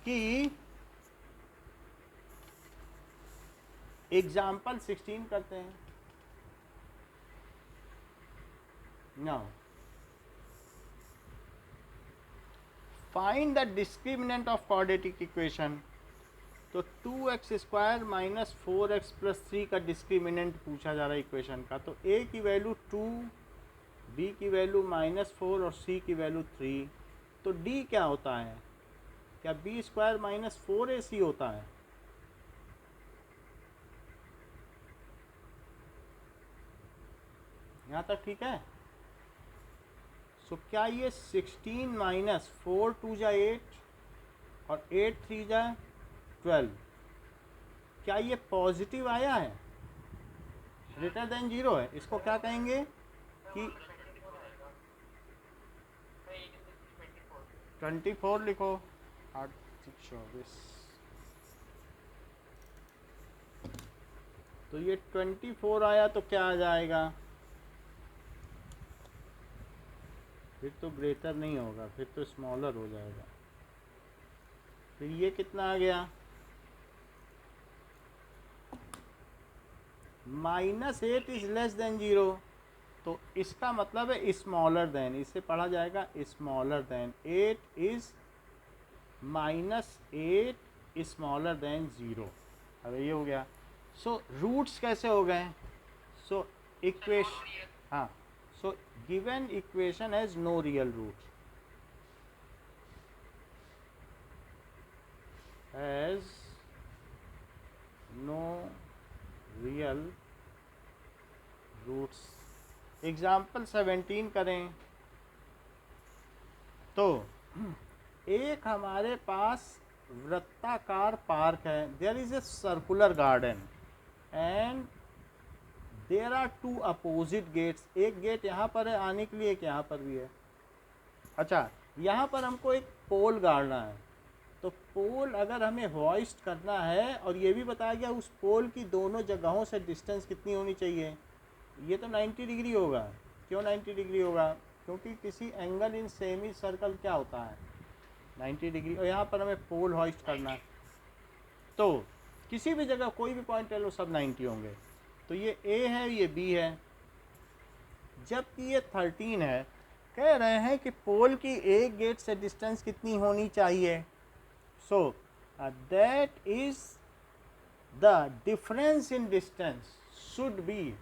कि एग्जाम्पल 16 करते हैं। Now find the discriminant of quadratic equation. तो 2x² माइनस 4x प्लस 3 का डिस्क्रिमिनेंट पूछा जा रहा है इक्वेशन का। तो a की वैल्यू 2, b की वैल्यू -4 और c की वैल्यू 3। तो d क्या होता है? क्या b² माइनस 4ac होता है? यहाँ तक ठीक है? सो क्या ये 16 माइनस 4 2 जा 8 और 8 3 जा 12, क्या ये पॉजिटिव आया है? ग्रेटर देन 0 है। इसको क्या कहेंगे कि 24 लिखो, 8 6 24। तो ये 24 आया तो क्या आ जाएगा? फिर तो ग्रेटर नहीं होगा, फिर तो स्मॉलर हो जाएगा। फिर ये कितना आ गया? -8 इज लेस देन 0। तो इसका मतलब है स्मॉलर देन, इसे पढ़ा जाएगा smaller than. 8 is -8 smaller than 0। अब ये हो गया। सो रूट्स कैसे हो गए? सो इक्वेशन, हाँ, so given equation has no real root, has no real roots. Example 17 करें तो एक हमारे पास वृत्ताकार पार्क है। There is a circular garden and there are 2 opposite gates. एक गेट यहाँ पर है आने के लिए, एक यहाँ पर भी है। अच्छा, यहाँ पर हमको एक पोल गाड़ना है। तो पोल अगर हमें होइस्ट करना है, और ये भी बताया गया उस पोल की दोनों जगहों से डिस्टेंस कितनी होनी चाहिए। ये तो 90 डिग्री होगा। क्यों 90 डिग्री होगा? क्योंकि किसी एंगल इन सेमी सर्कल क्या होता है 90 डिग्री। और यहाँ पर हमें पोल होइस्ट करना है, तो किसी भी जगह कोई भी पॉइंट ले लो, सब 90 होंगे। तो ये A है, ये B है, जबकि ये 13 है। कह रहे हैं कि पोल की एक गेट से डिस्टेंस कितनी होनी चाहिए। So that is the difference in distance should be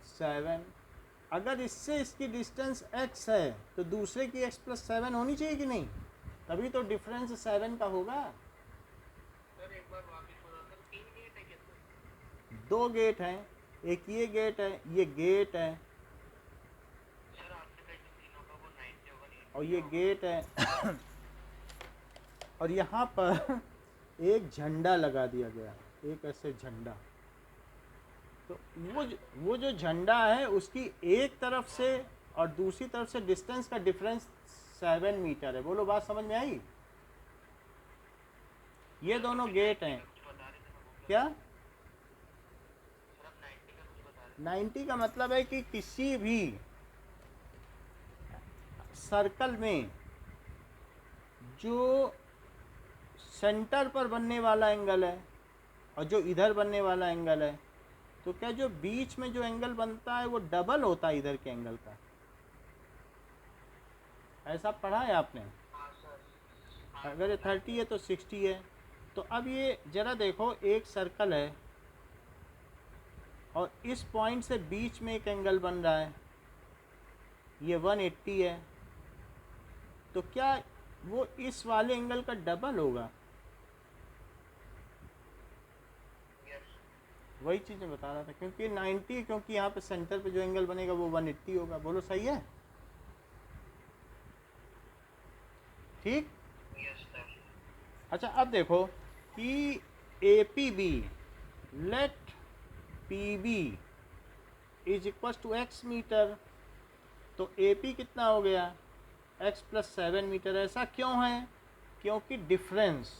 7। अगर इससे इसकी डिस्टेंस x है तो दूसरे की x + 7 होनी चाहिए कि नहीं? तभी तो डिफरेंस 7 का होगा। सर एक बार वापस बोलो सर, 3 गेट है क्या सर? 2 गेट हैं, एक ये गेट है, ये गेट है, सर आपने कहा जो 3 होगा वो 90 होगा, नहीं और ये गेट है। और यहाँ पर एक झंडा लगा दिया गया, एक ऐसे झंडा। तो वो जो झंडा है उसकी एक तरफ से और दूसरी तरफ से डिस्टेंस का डिफरेंस 7 मीटर है। बोलो, बात समझ में आई? ये दोनों गेट हैं। कुछ बता रहे थे ना वो क्या? सर, आप 90 का कुछ बता रहे 90 का मतलब है कि किसी भी सर्कल में जो सेंटर पर बनने वाला एंगल है और जो इधर बनने वाला एंगल है, तो क्या जो बीच में जो एंगल बनता है वो डबल होता है इधर के एंगल का? ऐसा पढ़ा है आपने? थे। हाँ सर, अगर ये 30 है तो 60 है। तो अब ये जरा देखो, एक सर्कल है और इस पॉइंट से बीच में एक एंगल बन रहा है, ये 180 है। तो क्या वो इस वाले एंगल का डबल होगा? यस वही चीज़ मैं बता रहा था, क्योंकि 90, क्योंकि यहाँ पे सेंटर पे जो एंगल बनेगा वो 180 होगा। बोलो सही है? ठीक। Yes sir. अच्छा, अब देखो कि APB, let PB is equal to x metre. तो AP कितना हो गया? x + 7 मीटर। ऐसा क्यों है? क्योंकि डिफरेंस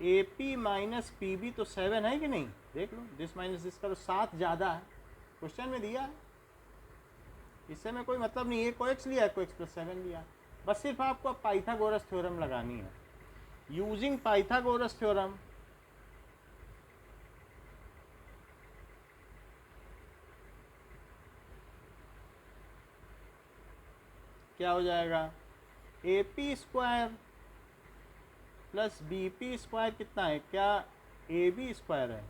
AP - PB तो 7 है कि नहीं? देख लो, दिस माइनस दिस करो, 7 ज़्यादा है, क्वेश्चन में दिया है। इससे में कोई मतलब नहीं है, कोई x लिया है, कोई x + 7 लिया। बस सिर्फ आपको पाइथागोरस थ्योरम लगानी है। यूजिंग पाइथागोरस थ्योरम क्या हो जाएगा, A P square plus B P square कितना है, क्या ए बी स्क्वायर है।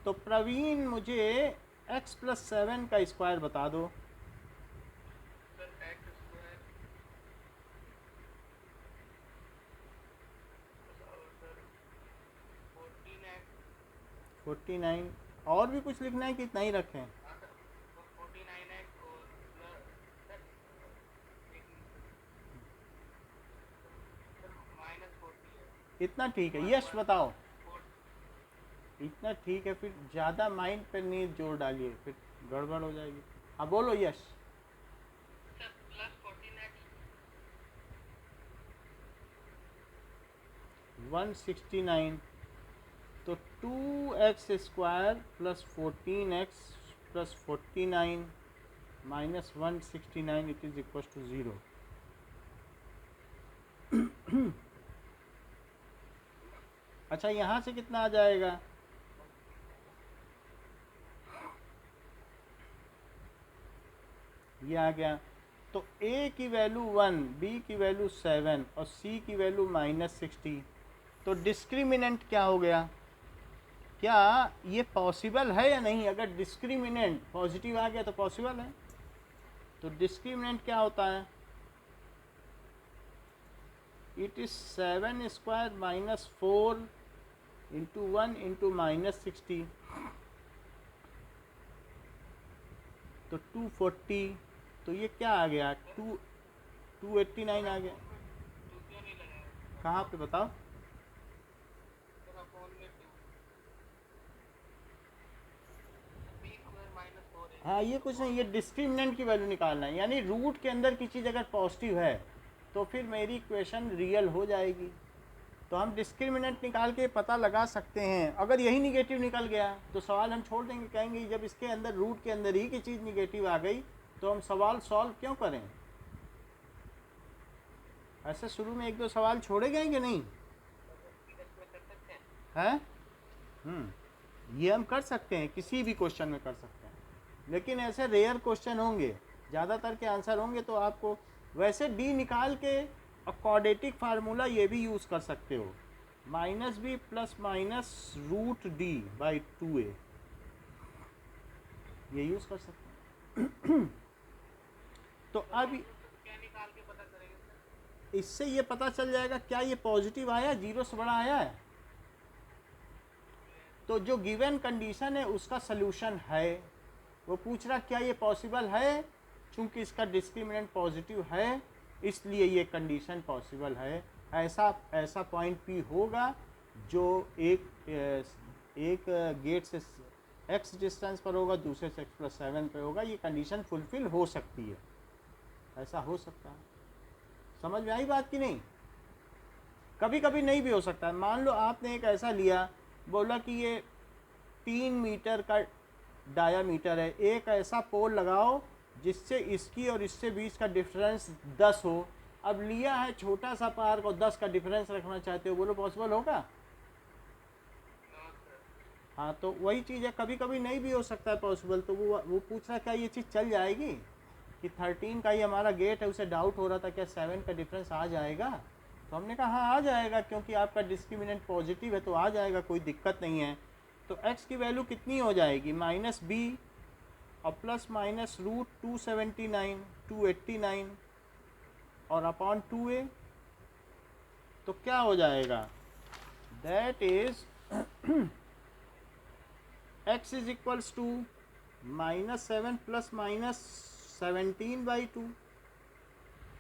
तो प्रवीण मुझे x प्लस 7 का स्क्वायर बता दो। Sir x square sir 14x 49। और भी कुछ लिखना है कि इतना ही रखें। 49x और प्लस सर माइनस 40 है। इतना ठीक है, यश बताओ। इतना ठीक है, फिर ज़्यादा माइंड पर नहीं जोर डालिए, फिर गड़बड़ हो जाएगी। हाँ बोलो यश। सर प्लस 14x 169, तो 2x square plus 14x plus 49 minus 169 it is equal to 0। अच्छा, यहाँ से कितना आ जाएगा, ये आ गया। तो a की वैल्यू 1, b की वैल्यू 7 और c की वैल्यू -60। तो डिस्क्रिमिनेंट क्या हो गया, क्या ये पॉसिबल है या नहीं। अगर डिस्क्रिमिनेंट पॉजिटिव आ गया तो पॉसिबल है। तो डिस्क्रिमिनेंट क्या होता है, it is 7 square minus 4 into 1 into -60, तो 240। तो ये क्या आ गया, 289 आ गया। टू क्यों नहीं लगाया कहाँ पे बताओ। सर अपॉन में 2 b स्क्वायर माइनस 4 है। हाँ ये कुछ नहीं, ये डिस्क्रिमिनेंट की वैल्यू निकालना है, यानी रूट के अंदर की चीज़ अगर पॉजिटिव है तो फिर मेरी इक्वेशन रियल हो जाएगी। तो हम डिस्क्रिमिनेंट निकाल के पता लगा सकते हैं। अगर यही निगेटिव निकल गया तो सवाल हम छोड़ देंगे, कहेंगे जब इसके अंदर रूट के अंदर ही की चीज़ निगेटिव आ गई तो हम सवाल सॉल्व क्यों करें। ऐसे शुरू में 1-2 सवाल छोड़े गए कि नहीं इसमें कर सकते हैं। हैं। ये हम कर सकते हैं, किसी भी क्वेश्चन में कर सकते हैं, लेकिन ऐसे रेयर क्वेश्चन होंगे, ज़्यादातर के आंसर होंगे तो आपको वैसे डी निकाल के क्वाड्रेटिक फार्मूला ये भी यूज़ कर सकते हो, -b plus minus root D by 2a, ये यूज़ कर सकते हैं। तो अब क्या निकाल के पता करेंगे सर। इससे ये पता चल जाएगा क्या ये पॉजिटिव आया, 0 से बड़ा आया है। तो जो गिवन कंडीशन है उसका सलूशन है। वो पूछ रहा क्या ये पॉसिबल है, चूंकि इसका डिस्क्रिमिनेंट पॉजिटिव है इसलिए ये कंडीशन पॉसिबल है। ऐसा पॉइंट पी होगा जो एक गेट से x डिस्टेंस पर होगा, दूसरे से x+7 पे होगा। ये कंडीशन फुलफिल हो सकती है, ऐसा हो सकता है। समझ में आई बात कि नहीं। कभी कभी नहीं भी हो सकता है। मान लो आपने एक ऐसा लिया, बोला कि ये 3 मीटर का डायामीटर है, एक ऐसा पोल लगाओ जिससे इसकी और इससे बीच का डिफरेंस 10 हो। अब लिया है छोटा सा पार्क और 10 का डिफरेंस रखना चाहते हो, बोलो पॉसिबल होगा। हाँ तो वही चीज़ है, कभी कभी नहीं भी हो सकता है पॉसिबल। तो वो पूछ रहा क्या ये चीज़ चल जाएगी कि 13 का ही हमारा गेट है, उसे डाउट हो रहा था क्या 7 का डिफरेंस आ जाएगा। तो हमने कहा हाँ आ जाएगा, क्योंकि आपका डिस्क्रिमिनेंट पॉजिटिव है तो आ जाएगा, कोई दिक्कत नहीं है। तो x की वैल्यू कितनी हो जाएगी, -b और प्लस माइनस रूट 289 और अपॉन 2a। तो क्या हो जाएगा, that is x is equals to -7 plus -17/2।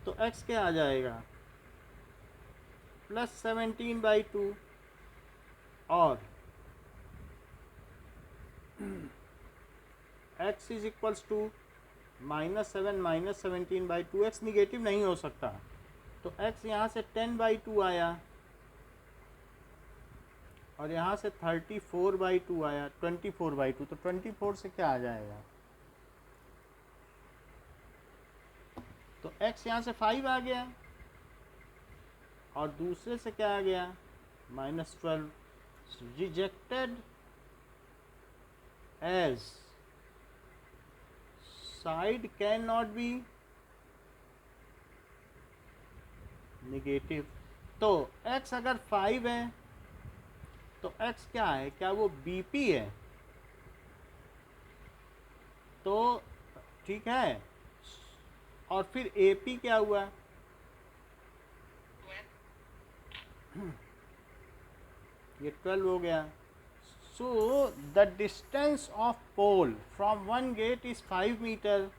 तो x क्या आ जाएगा, +17/2 और x is equals to -7 -17/2। x negative नहीं हो सकता, तो x यहाँ से 10/2 आया और यहाँ से 34/2 आया, 24/2। तो 24 से क्या आ जाएगा, तो x यहाँ से 5 आ गया और दूसरे से क्या आ गया, -12। Rejected as side can not be negative. तो x अगर 5 है तो x क्या है, क्या वो BP है? तो ठीक है, और फिर AP क्या हुआ? 12 ये 12 हो गया। So the distance of pole from one gate is 5 metre.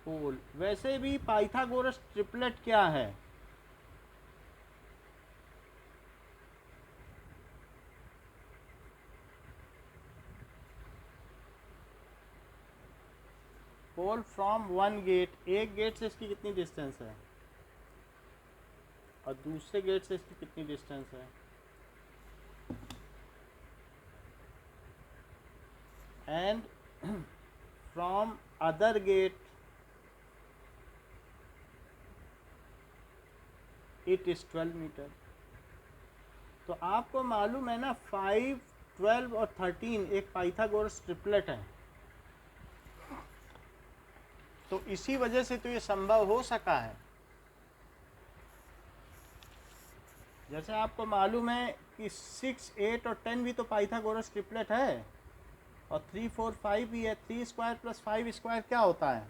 Pole, वैसे भी पाइथागोरस ट्रिपलेट क्या है? पोल फ्रॉम वन गेट, एक गेट से इसकी कितनी डिस्टेंस है और दूसरे गेट से इसकी कितनी डिस्टेंस है? And from other gate it is 12 meter. तो आपको मालूम है ना 5, 12 और 13 एक पाइथागोरस ट्रिपलेट है। तो इसी वजह से तो ये संभव हो सका है। जैसे आपको मालूम है कि 6, 8 और 10 भी तो पाइथागोरस ट्रिपलेट है, और 3, 4, 5 भी है। 3 स्क्वायर प्लस 5 स्क्वायर क्या होता है?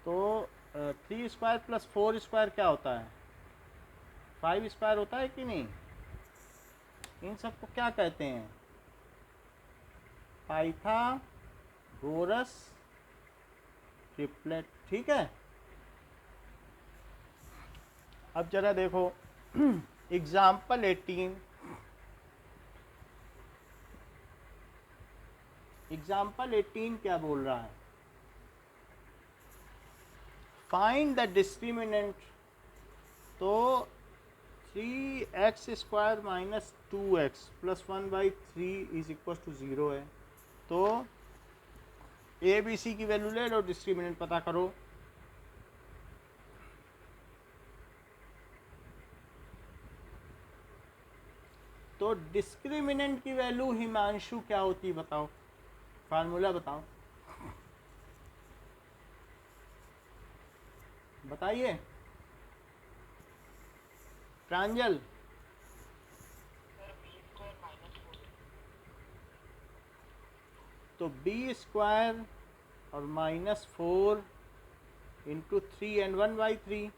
तो 3 स्क्वायर प्लस 4 स्क्वायर क्या होता है? 5 स्क्वायर होता है कि नहीं? इन सबको क्या कहते हैं? Pythagoras triplet. ठीक है, अब जरा देखो एग्जाम्पल 18। एग्जाम्पल 18 क्या बोल रहा है? Find the discriminant. तो 3x square minus 2x plus 1/3 is equal to 0 है। तो ए बी सी की वैल्यू ले लो, डिस्क्रिमिनेंट पता करो। तो डिस्क्रिमिनेंट की वैल्यू हिमांशु क्या होती है बताओ, फार्मूला बताओ, बताइए Pranjal. Sir B square minus 4। तो बी स्क्वायर और माइनस 4 इंटू 3 एंड 1/3,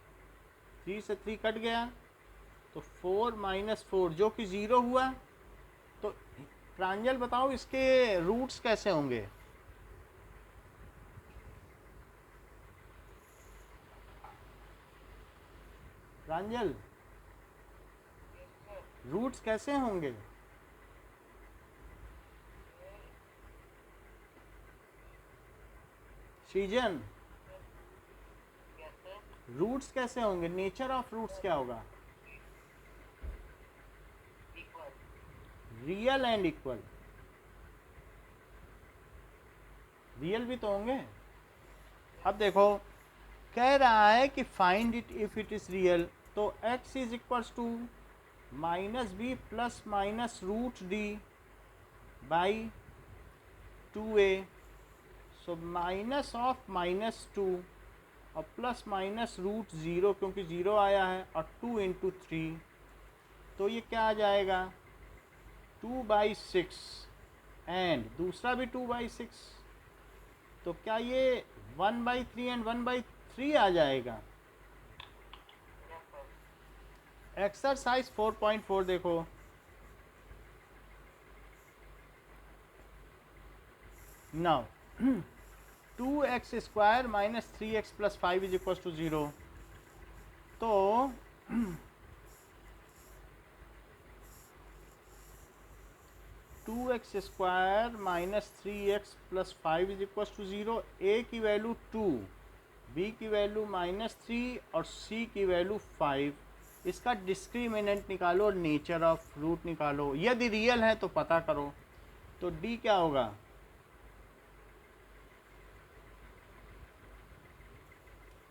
3 से 3 कट गया, तो 4 माइनस 4 जो कि 0 हुआ। तो प्रांजल बताओ इसके रूट्स कैसे होंगे? प्रांजल, यस सर। रूट्स कैसे होंगे? सृजन, यस सर। रूट्स कैसे होंगे? नेचर ऑफ रूट्स क्या होगा? Equal. Real and equal. Real भी तो होंगे। अब देखो कह रहा है कि find it if it is real. तो x is equals to minus B plus minus root D by 2a। So minus of minus 2 और प्लस माइनस रूट 0, क्योंकि 0 आया है, और 2 इंटू 3। तो ये क्या आ जाएगा? 2/6 एंड दूसरा भी 2/6। तो क्या ये 1/3 एंड 1/3 आ जाएगा? Yes sir. एक्सरसाइज 4.4 देखो। Now 2x square minus 3x plus 5 is equal to 0। तो 2x square minus 3x plus 5 is equal to 0। a की वैल्यू 2, b की वैल्यू -3 और c की वैल्यू 5। इसका डिस्क्रिमिनेंट निकालो और नेचर ऑफ रूट निकालो। यदि रियल है तो पता करो। तो d क्या होगा?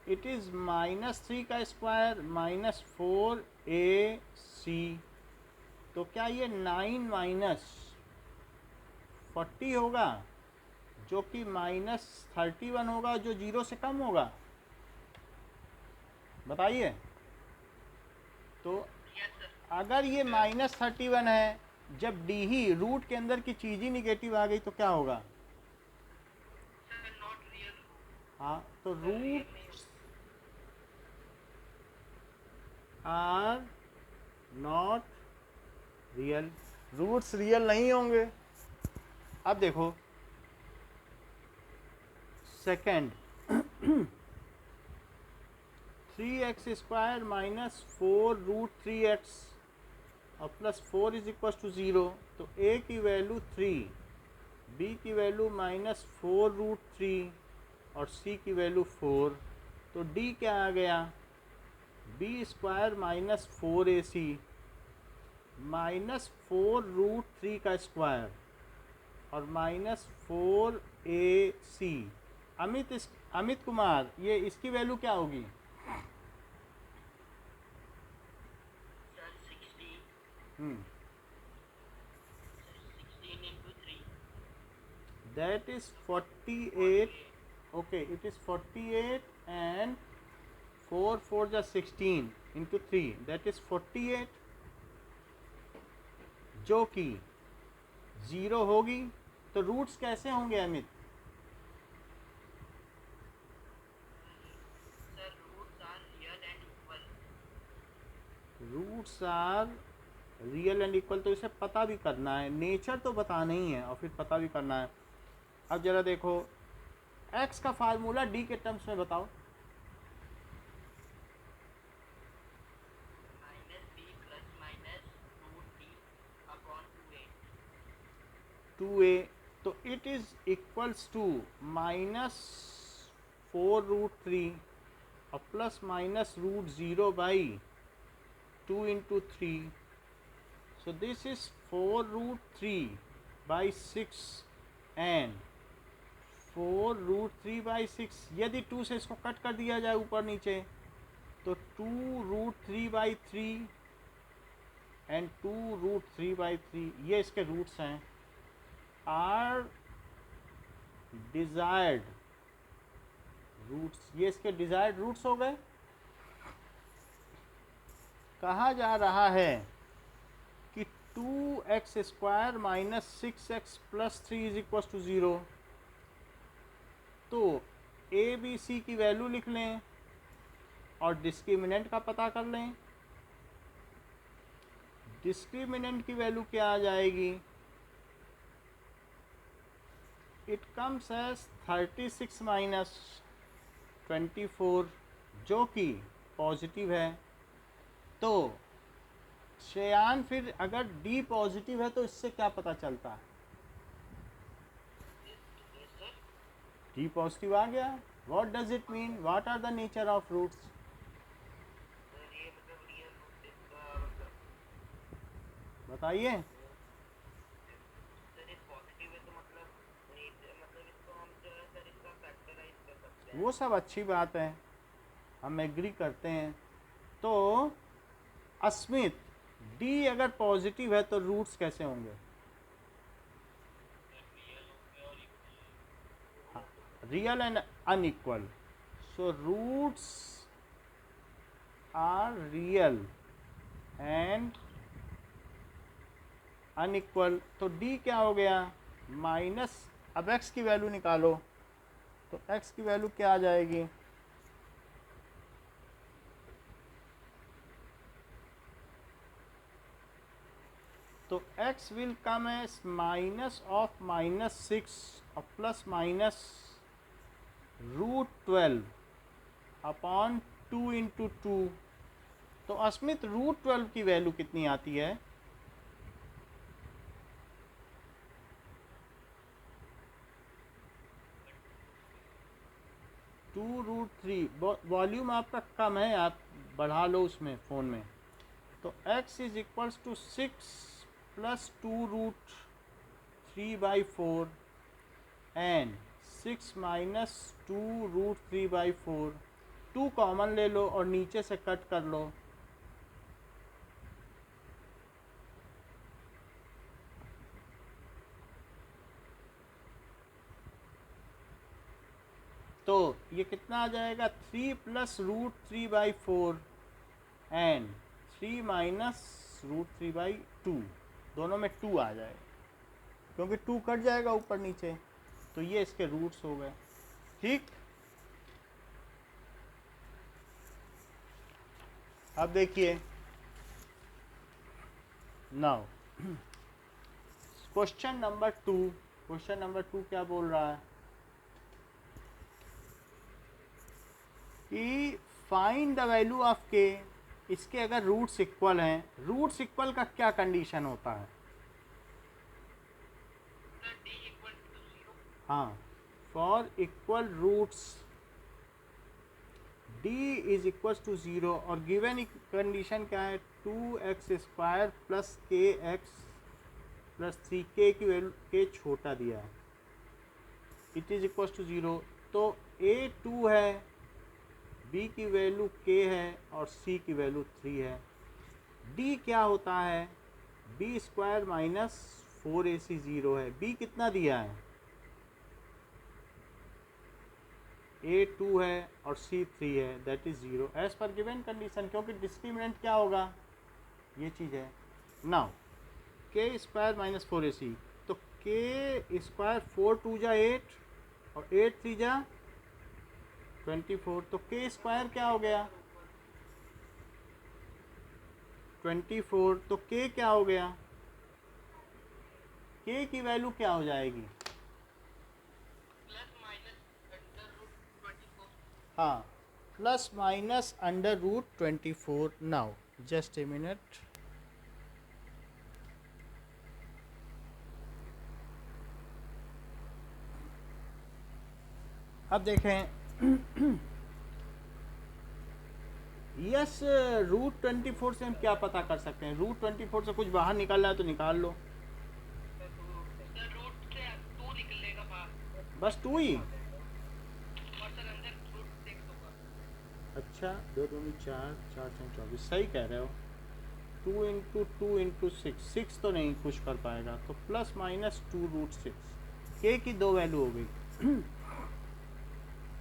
इट इज़ -3 का स्क्वायर माइनस 4 ए सी, तो क्या ये 9 माइनस 40 होगा, जो कि -31 होगा, जो 0 से कम होगा? बताइए। तो यस सर। अगर ये -31 है, जब डी ही रूट के अंदर की चीज़ ही निगेटिव आ गई तो क्या होगा? सर नॉट रियल, हाँ, तो रियल नहीं रूट होगा। Are not real, roots real नहीं होंगे। अब देखो सेकंड, 3x² माइनस 4√3x और प्लस 4 इज इक्वल टू 0, तो a की वैल्यू 3, b की वैल्यू -4√3 और c की वैल्यू 4, तो d क्या आ गया? b² माइनस 4ac -4√3 का स्क्वायर और -4ac। अमित कुमार, ये इसकी वैल्यू क्या होगी? Sir 16 16 into 3 that is 48. 48। Okay, it is 48 and 4 4 जा 16 into 3, that is 48, जो कि 0 होगी। तो रूट्स कैसे होंगे Amit? Sir roots are real and equal. Roots are real and equal, तो इसे पता भी करना है, नेचर तो बताना ही है और फिर पता भी करना है। अब जरा देखो x का फार्मूला d के टर्म्स में बताओ। -b plus minus 2t upon 2a। 2a, तो इट इज इक्वल्स टू -4√3 और plus minus √0 by 2 into 3, so this is 4√3 by 6 and 4√3 by 6, यदि 2 से इसको कट कर दिया जाए ऊपर नीचे तो 2√3 by 3 एंड 2√3 by 3, ये इसके रूट्स हैं। आर डिजायर्ड रूट्स, ये इसके डिजायर्ड रूट्स हो गए। कहा जा रहा है कि 2x² minus 6x plus 3 is equal to 0, तो ए बी सी की वैल्यू लिख लें और डिस्क्रिमिनेंट का पता कर लें। डिस्क्रिमिनेंट की वैल्यू क्या आ जाएगी? इट कम्स एज 36 माइनस 24, जो कि पॉजिटिव है। तो श्रेयान, फिर अगर डी पॉजिटिव है तो इससे क्या पता चलता है? सर डी पॉजिटिव आ गया। What does it mean? What are the nature of roots? ये मतलब रियल रूट इसका मतलब बताइए। सर ये पॉजिटिव है तो मतलब मतलब इसको हम जो है सर इसका फैक्टराइज कर सकते हैं। वो सब अच्छी बात है, हम एग्री करते हैं। तो अस्मित, डी अगर पॉजिटिव है तो रूट्स कैसे होंगे? Real and unequal, so roots are real and unequal. तो डी क्या हो गया? माइनस, अब x की वैल्यू निकालो, तो x की वैल्यू क्या आ जाएगी? तो x will come as minus of -6 और प्लस माइनस √12 अपॉन 2 into 2। तो अस्मित √12 की वैल्यू कितनी आती है? √3। वॉल्यूम आपका कम है, आप बढ़ा लो उसमें फ़ोन में। तो x is equals to 6 plus 2√3/4 and 6 minus 2√3/4। 2 common ले लो और नीचे से कट कर लो, तो ये कितना आ जाएगा 3 plus root 3/4 and 3 minus root 3/2, दोनों में 2 आ जाएगा क्योंकि 2 कट जाएगा ऊपर नीचे, तो ये इसके रूट्स हो गए। ठीक, अब देखिए now question number 2। Question number 2 क्या बोल रहा है कि फाइंड द वैल्यू ऑफ के। इसके अगर रूट्स इक्वल हैं, रूट्स इक्वल का क्या कंडीशन होता है? Sir d equal to 0। हाँ, for equal roots d is equal to 0 और गिवन कंडीशन क्या है 2x² plus kx plus 3k की वैल्यू k छोटा दिया है, इट इज इक्वल टू 0। तो a 2 है, b की वैल्यू k है और c की वैल्यू 3 है। d क्या होता है b² माइनस 4ac 0 है। b कितना दिया है a 2 है और c 3 है, that is 0 as per given condition, क्योंकि डिस्क्रिमिनेंट क्या होगा ये चीज़ है। नाउ k² माइनस 4ac, तो k² 4 2 जा 8 और 8 3 जा 24, तो k² क्या हो गया 24, तो k क्या हो गया, k की वैल्यू क्या हो जाएगी प्लस माइनस अंडर रूट 24। हाँ, plus minus under root 24। Now just a minute, अब देखें यस रूट 24 से हम क्या पता कर सकते हैं? रूट 24 से कुछ बाहर निकालना है तो निकाल लो, सर रूट से 2 निकलेगा बाहर बस 2 ही। और सर अंदर रूट 6 होगा। अच्छा 2 2 4 4 6 24, सही कह रहे हो। 2 इंटू 2 इंटू 6 तो नहीं कुछ कर पाएगा, तो प्लस माइनस 2 रूट 6, के की 2 वैल्यू हो गई।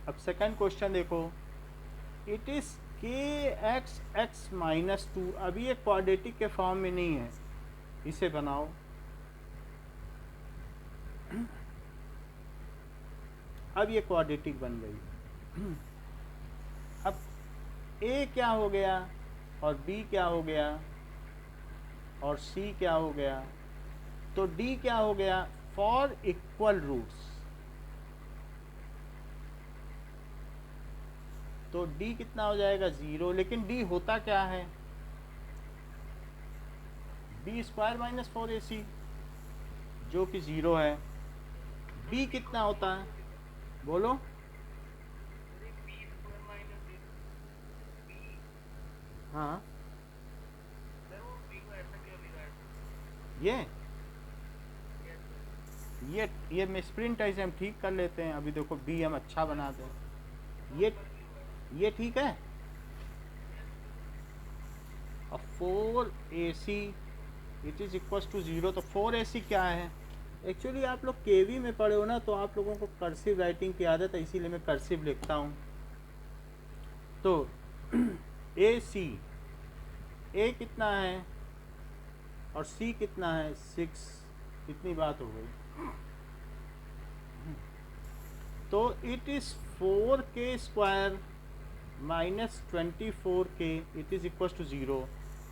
अब सेकंड क्वेश्चन देखो, इट इज kx माइनस 2। अभी ये क्वाड्रेटिक के फॉर्म में नहीं है, इसे बनाओ। अब ये क्वाड्रेटिक बन गई। अब a क्या हो गया और b क्या हो गया और c क्या हो गया, तो d क्या हो गया फॉर इक्वल रूट्स, तो d कितना हो जाएगा 0, लेकिन d होता क्या है b² माइनस 4ac जो कि 0 है। b कितना होता है बोलो, अरे b स्क्वायर माइनस b। हाँ सर वो b को ऐसा क्यों लिखा है? ये यस सर। ये मिसप्रिंट है, इसे हम ठीक कर लेते हैं। अभी देखो b हम अच्छा बना दें, ये ठीक है। अब 4ac it is equal to 0, तो 4ac क्या है? एक्चुअली आप लोग केवी में पढ़े हो ना, तो आप लोगों को कर्सिव राइटिंग की आदत है, इसीलिए मैं कर्सिव लिखता हूँ। तो ac a कितना है और c कितना है 6, इतनी बात हो गई। तो it is 4k² minus 24k it is equal to 0।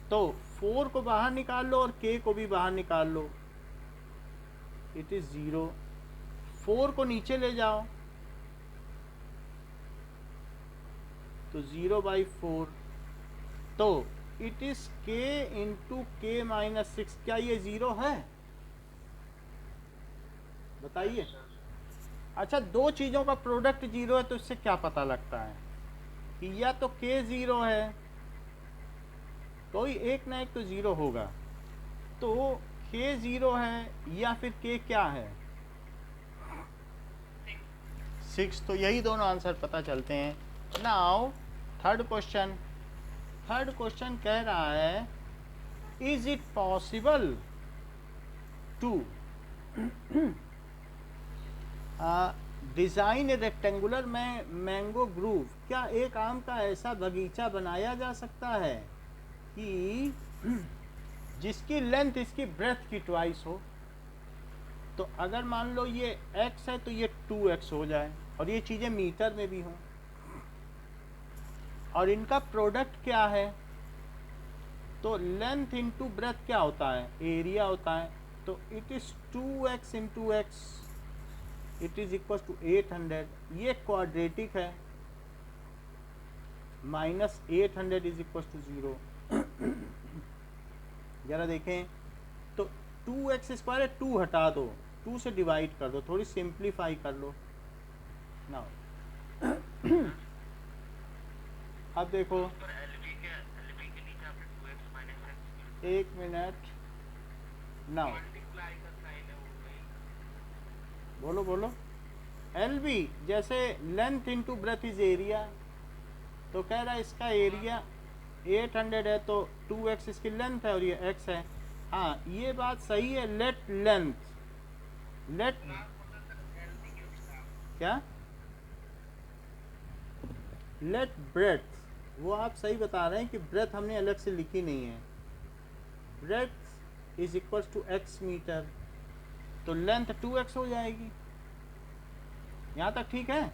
तो 4 को बाहर निकाल लो और k को भी बाहर निकाल लो, इट इज 0। 4 को नीचे ले जाओ तो 0/4, तो it is k into k minus 6। क्या ये 0 है बताइए? अच्छा, दो चीज़ों का प्रोडक्ट 0 है तो इससे क्या पता लगता है कि या तो k 0 है, कोई एक ना एक तो 0 होगा। तो k 0 है या फिर k क्या है 6, तो यही दोनों आंसर पता चलते हैं। नाउ थर्ड क्वेश्चन कह रहा है is it possible to design a rectangular mango grove, क्या एक आम का ऐसा बगीचा बनाया जा सकता है कि जिसकी लेंथ इसकी ब्रेथ की ट्वाइस हो? तो अगर मान लो ये x है तो ये 2x हो जाए, और ये चीज़ें मीटर में भी हों, और इनका प्रोडक्ट क्या है? तो लेंथ इंटू ब्रेथ क्या होता है? एरिया होता है। तो it is 2x into X, it is equal to 800। ये क्वाड्रेटिक है, माइनस 800 इज इक्वल टू 0। जरा देखें तो 2x² है, 2 हटा दो, 2 से डिवाइड कर दो, थोड़ी सिंप्लीफाई कर लो ना। अब देखो, एक मिनट ना, बोलो बोलो। LB जैसे length into breath is area, तो कह रहा है इसका एरिया 800 है, तो 2x इसकी लेंथ है और ये x है। हाँ ये बात सही है। लेट लेंथ, लेट क्या, लेट ब्रेथ, वो आप सही बता रहे हैं कि ब्रेथ हमने अलग से लिखी नहीं है। Breadth is equal to x metre, तो लेंथ 2x हो जाएगी। यहाँ तक ठीक है?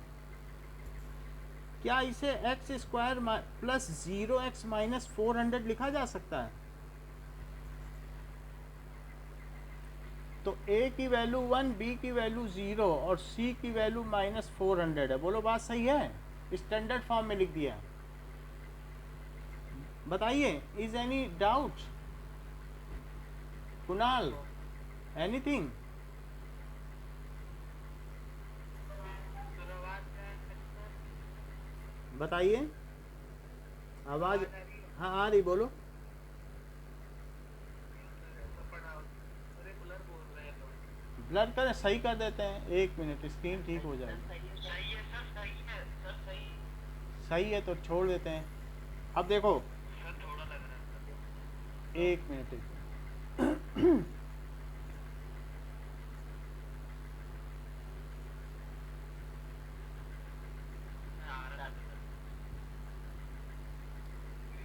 क्या इसे x² प्लस 0x माइनस 400 लिखा जा सकता है? तो a की वैल्यू 1, b की वैल्यू 0 और c की वैल्यू माइनस 400 है। बोलो बात सही है? स्टैंडर्ड फॉर्म में लिख दिया। बताइए, is any doubt? Kunal, anything? बताइए, आवाज हाँ आ रही, बोलो। ब्लर करें, सही कर देते हैं, 1 मिनट, स्क्रीन ठीक हो जाएगी। सही है तो छोड़ देते हैं। अब देखो, 1 मिनट, 1 मिनट।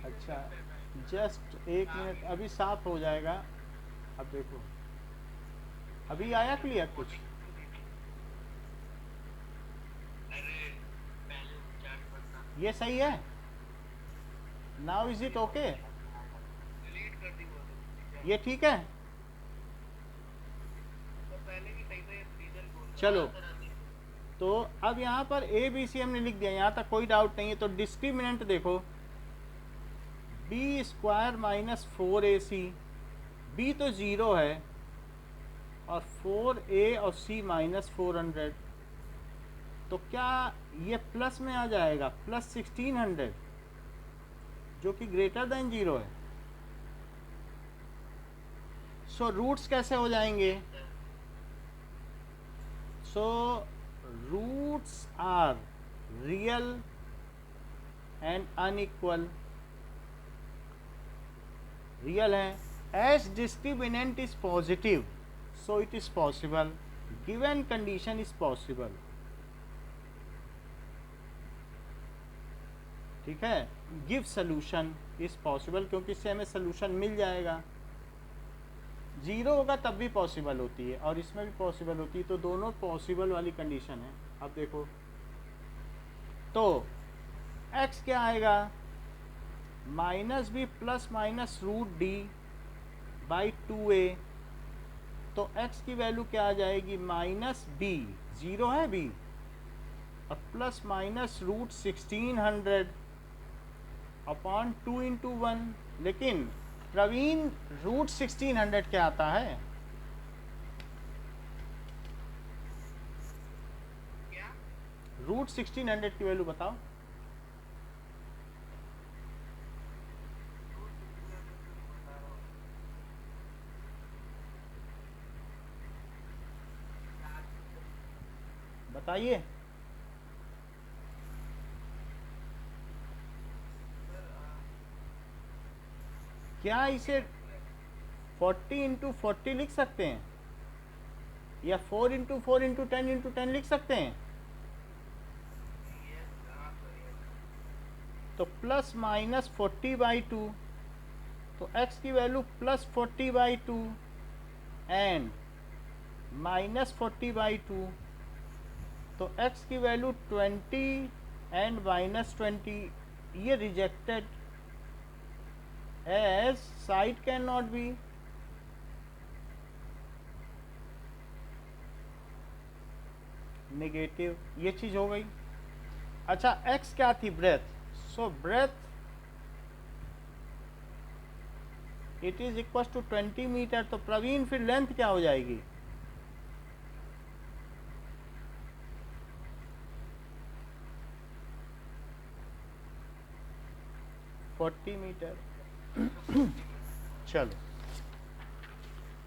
अच्छा, जस्ट 1 मिनट, अभी साफ हो जाएगा। अब देखो, अभी आया क्लियर कुछ? ये सही है? Now is it okay? ये ठीक है? चलो, तो अब यहाँ पर ABC हमने लिख दिया, यहाँ तक कोई डाउट नहीं है। तो डिस्क्रिमिनेंट देखो, b² माइनस 4AC, b तो 0 है और 4A और c माइनस 400, तो क्या ये प्लस में आ जाएगा? प्लस 1600 जो कि ग्रेटर देन 0 है। सो रूट्स कैसे हो जाएंगे? So roots are real and unequal. Real है, as discriminant is positive so it is possible, given condition is possible. ठीक है, गिव सोल्यूशन इज पॉसिबल, क्योंकि इससे हमें सोल्यूशन मिल जाएगा। 0 होगा तब भी पॉसिबल होती है और इसमें भी पॉसिबल होती है, तो दोनों पॉसिबल वाली कंडीशन है। अब देखो तो x क्या आएगा? Minus b plus minus root D by 2a, तो x की वैल्यू क्या आ जाएगी? माइनस b, 0 है b, और plus minus root 1600 upon 2 into 1। लेकिन प्रवीण, रूट 1600 क्या आता है? रूट 1600 की वैल्यू बताओ। बताइए। क्या इसे 40 इंटू 40 लिख सकते हैं, या 4 इंटू 4 इंटू 10 इंटू 10 लिख सकते हैं? तो प्लस माइनस 40/2, तो x की वैल्यू प्लस 40/2 एंड माइनस 40/2, तो x की वैल्यू 20 एंड माइनस 20, ये rejected as side can not be. Negative, ये चीज हो गई। अच्छा x क्या थी? Breadth. So breadth it is equal to 20 metre. तो प्रवीण फिर लेंथ क्या हो जाएगी? Forty metre. चलो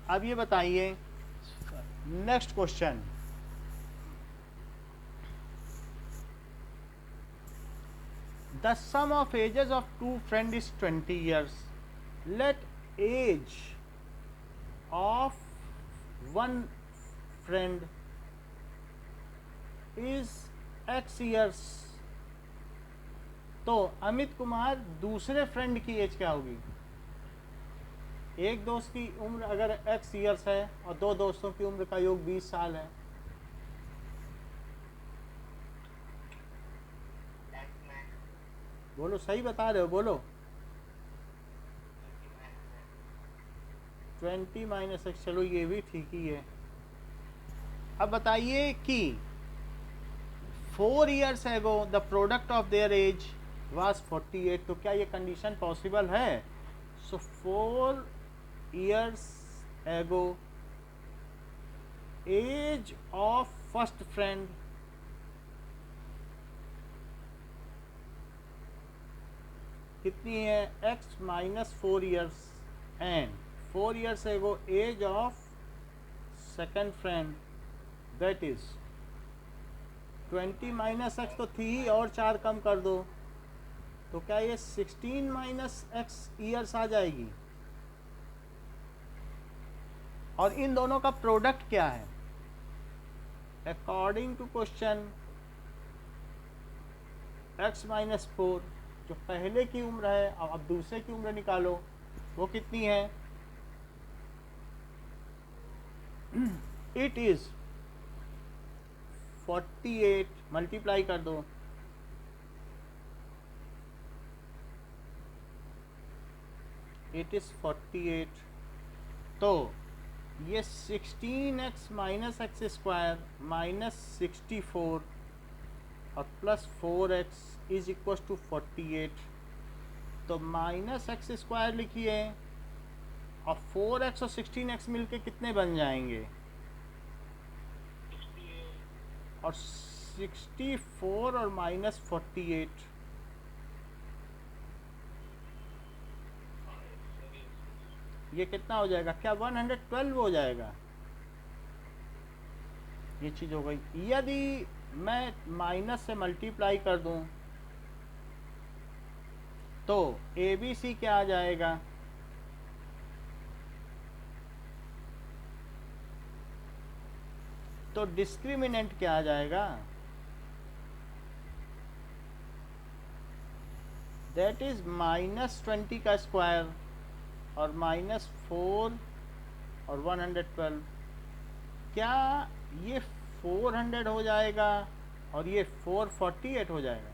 अब ये बताइए next question. The sum of ages of two friends is 20 years. Let age of one friend is x years. तो अमित कुमार दूसरे फ्रेंड की एज क्या होगी? एक दोस्त की उम्र अगर x ईयर्स है और दो दोस्तों की उम्र का योग 20 साल है, बोलो सही बता रहे हो, बोलो। 20 माइनस एक्स, चलो ये भी ठीक ही है। अब बताइए कि 4 years ago the product of their age was 48, तो क्या ये कंडीशन पॉसिबल है? So 4 years ago age of first friend कितनी है? x minus 4 years and 4 years ago age of second friend that is 20 minus x तो थी ही, और 4 कम कर दो, तो क्या ये 16 माइनस एक्स ईयर्स आ जाएगी? और इन दोनों का प्रोडक्ट क्या है? According to question x minus 4, जो पहले की उम्र है, अब दूसरे की उम्र निकालो, वो कितनी है? इट इज 48, मल्टीप्लाई कर दो, इट इज 48। तो ये 16x minus x square minus 64 और plus 4x is equal to 48। तो माइनस एक्स स्क्वायर लिखिए और 4x और 16x मिलके कितने बन जाएंगे? और 64 और माइनस 48, ये कितना हो जाएगा? क्या 112 हो जाएगा? ये चीज हो गई। यदि मैं माइनस से मल्टीप्लाई कर दूं तो ABC क्या आ जाएगा? तो डिस्क्रिमिनेंट क्या आ जाएगा? दैट इज माइनस 20 का स्क्वायर और माइनस 4 और 112। क्या ये 400 हो जाएगा और ये 448 हो जाएगा?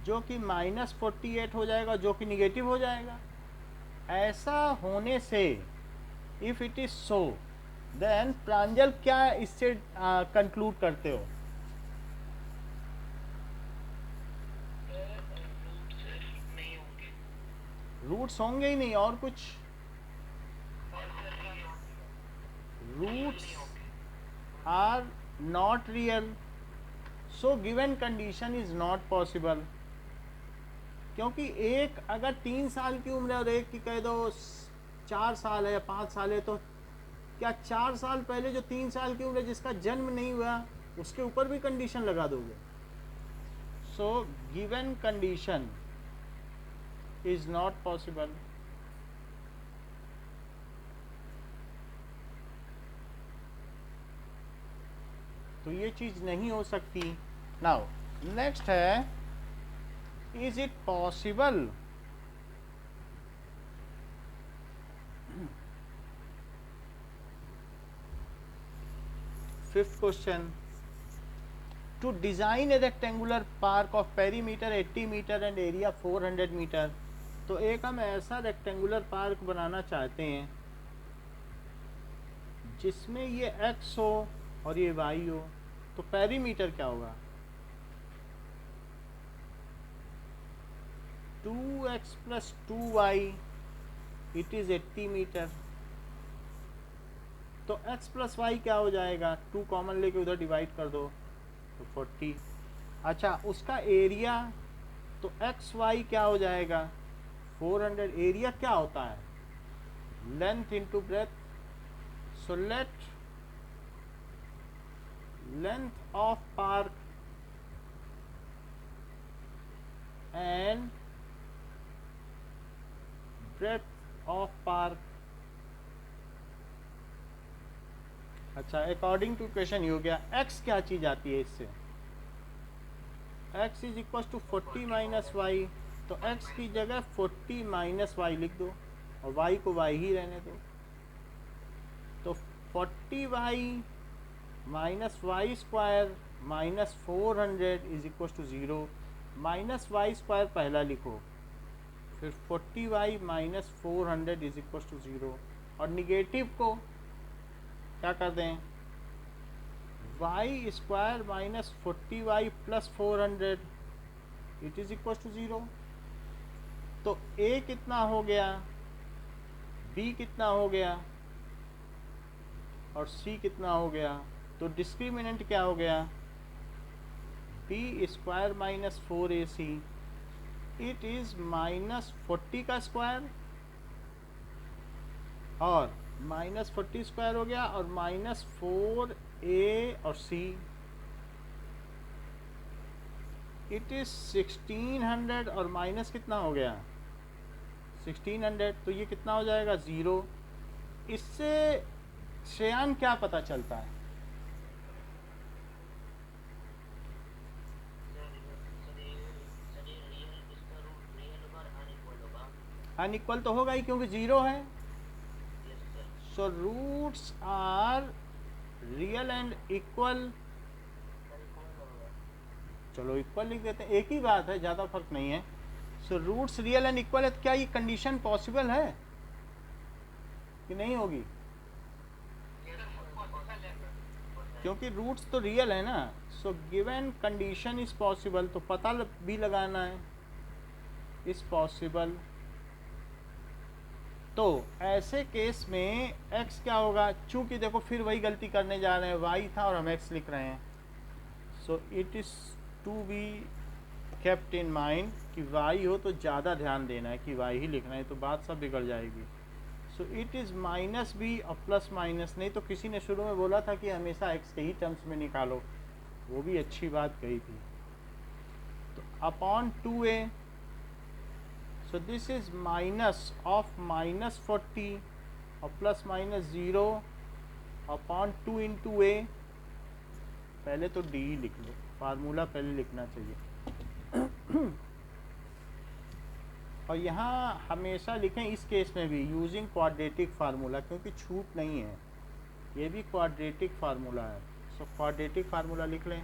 जो कि माइनस 48 हो जाएगा, जो कि निगेटिव हो जाएगा। ऐसा होने से if it is so then Pranjal क्या इससे कंक्लूड करते हो? रूट्स होंगे ही नहीं, और कुछ? Roots are not real, so given condition is not possible. क्योंकि एक अगर 3 साल की उम्र है और एक की कह दो 4 साल है या 5 साल है, तो क्या 4 साल पहले जो 3 साल की उम्र है जिसका जन्म नहीं हुआ उसके ऊपर भी कंडीशन लगा दोगे? सो given condition is not possible. तो ये चीज नहीं हो सकती। नाउ नेक्स्ट है, is it possible fifth question, to design a rectangular park of perimeter 80 meter and area 400 meter। तो एक हम ऐसा रेक्टेंगुलर पार्क बनाना चाहते हैं जिसमें ये x हो और ये y हो, तो पेरीमीटर क्या होगा, 2x plus 2y, it is 80 metre. तो x प्लस वाई क्या हो जाएगा, 2 कॉमन लेके उधर डिवाइड कर दो तो 40। अच्छा, उसका एरिया, तो एक्स वाई क्या हो जाएगा 400। एरिया क्या होता है, length into breadth. So let length of park and breadth of park. अच्छा, अकॉर्डिंग टू क्वेश्चन हो गया, x क्या चीज आती है इससे, x is equal to 40 minus y. तो x की जगह 40 माइनस वाई लिख दो और y को y ही रहने दो। तो 40y minus y square minus 400 is equal to 0। Minus y square पहला लिखो, फिर 40y minus 400 is equal to 0। और निगेटिव को क्या कर दें, y square minus 40y plus 400 it is equal to 0। तो a कितना हो गया, b कितना हो गया और c कितना हो गया। तो डिस्क्रिमिनेंट क्या हो गया, b square minus 4ac, it is minus 40 का स्क्वायर और माइनस 40 स्क्वायर हो गया और माइनस 4a और c, इट इज 1600 और माइनस कितना हो गया 1600। तो ये कितना हो जाएगा 0। इससे श्रेयान क्या पता चलता है, अनइक्वल तो होगा ही क्योंकि 0 है। So roots are real and equal. चलो इक्वल लिख देते हैं, एक ही बात है, ज़्यादा फर्क नहीं है। So roots real and equal है, तो क्या ये कंडीशन पॉसिबल है कि नहीं होगी, क्योंकि रूट्स तो रियल है ना। सो गिवन कंडीशन इज पॉसिबल, तो पता भी लगाना है इज पॉसिबल। तो ऐसे केस में x क्या होगा, चूंकि देखो फिर वही गलती करने जा रहे हैं, y था और हम x लिख रहे हैं। So it is to be kept in mind कि y हो तो ज़्यादा ध्यान देना है कि y ही लिखना है, तो बात सब बिगड़ जाएगी। So it is minus b और प्लस माइनस। नहीं तो किसी ने शुरू में बोला था कि हमेशा x के ही टर्म्स में निकालो, वो भी अच्छी बात कही थी। तो upon 2a, so this is minus of minus 40 और plus minus 0 upon 2 into a। पहले तो d ही लिख लो, फार्मूला पहले लिखना चाहिए। और यहाँ हमेशा लिखें इस केस में भी यूजिंग क्वाड्रेटिक फार्मूला, क्योंकि छूट नहीं है, ये भी क्वाड्रेटिक फार्मूला है। सो क्वाड्रेटिक फार्मूला लिख लें।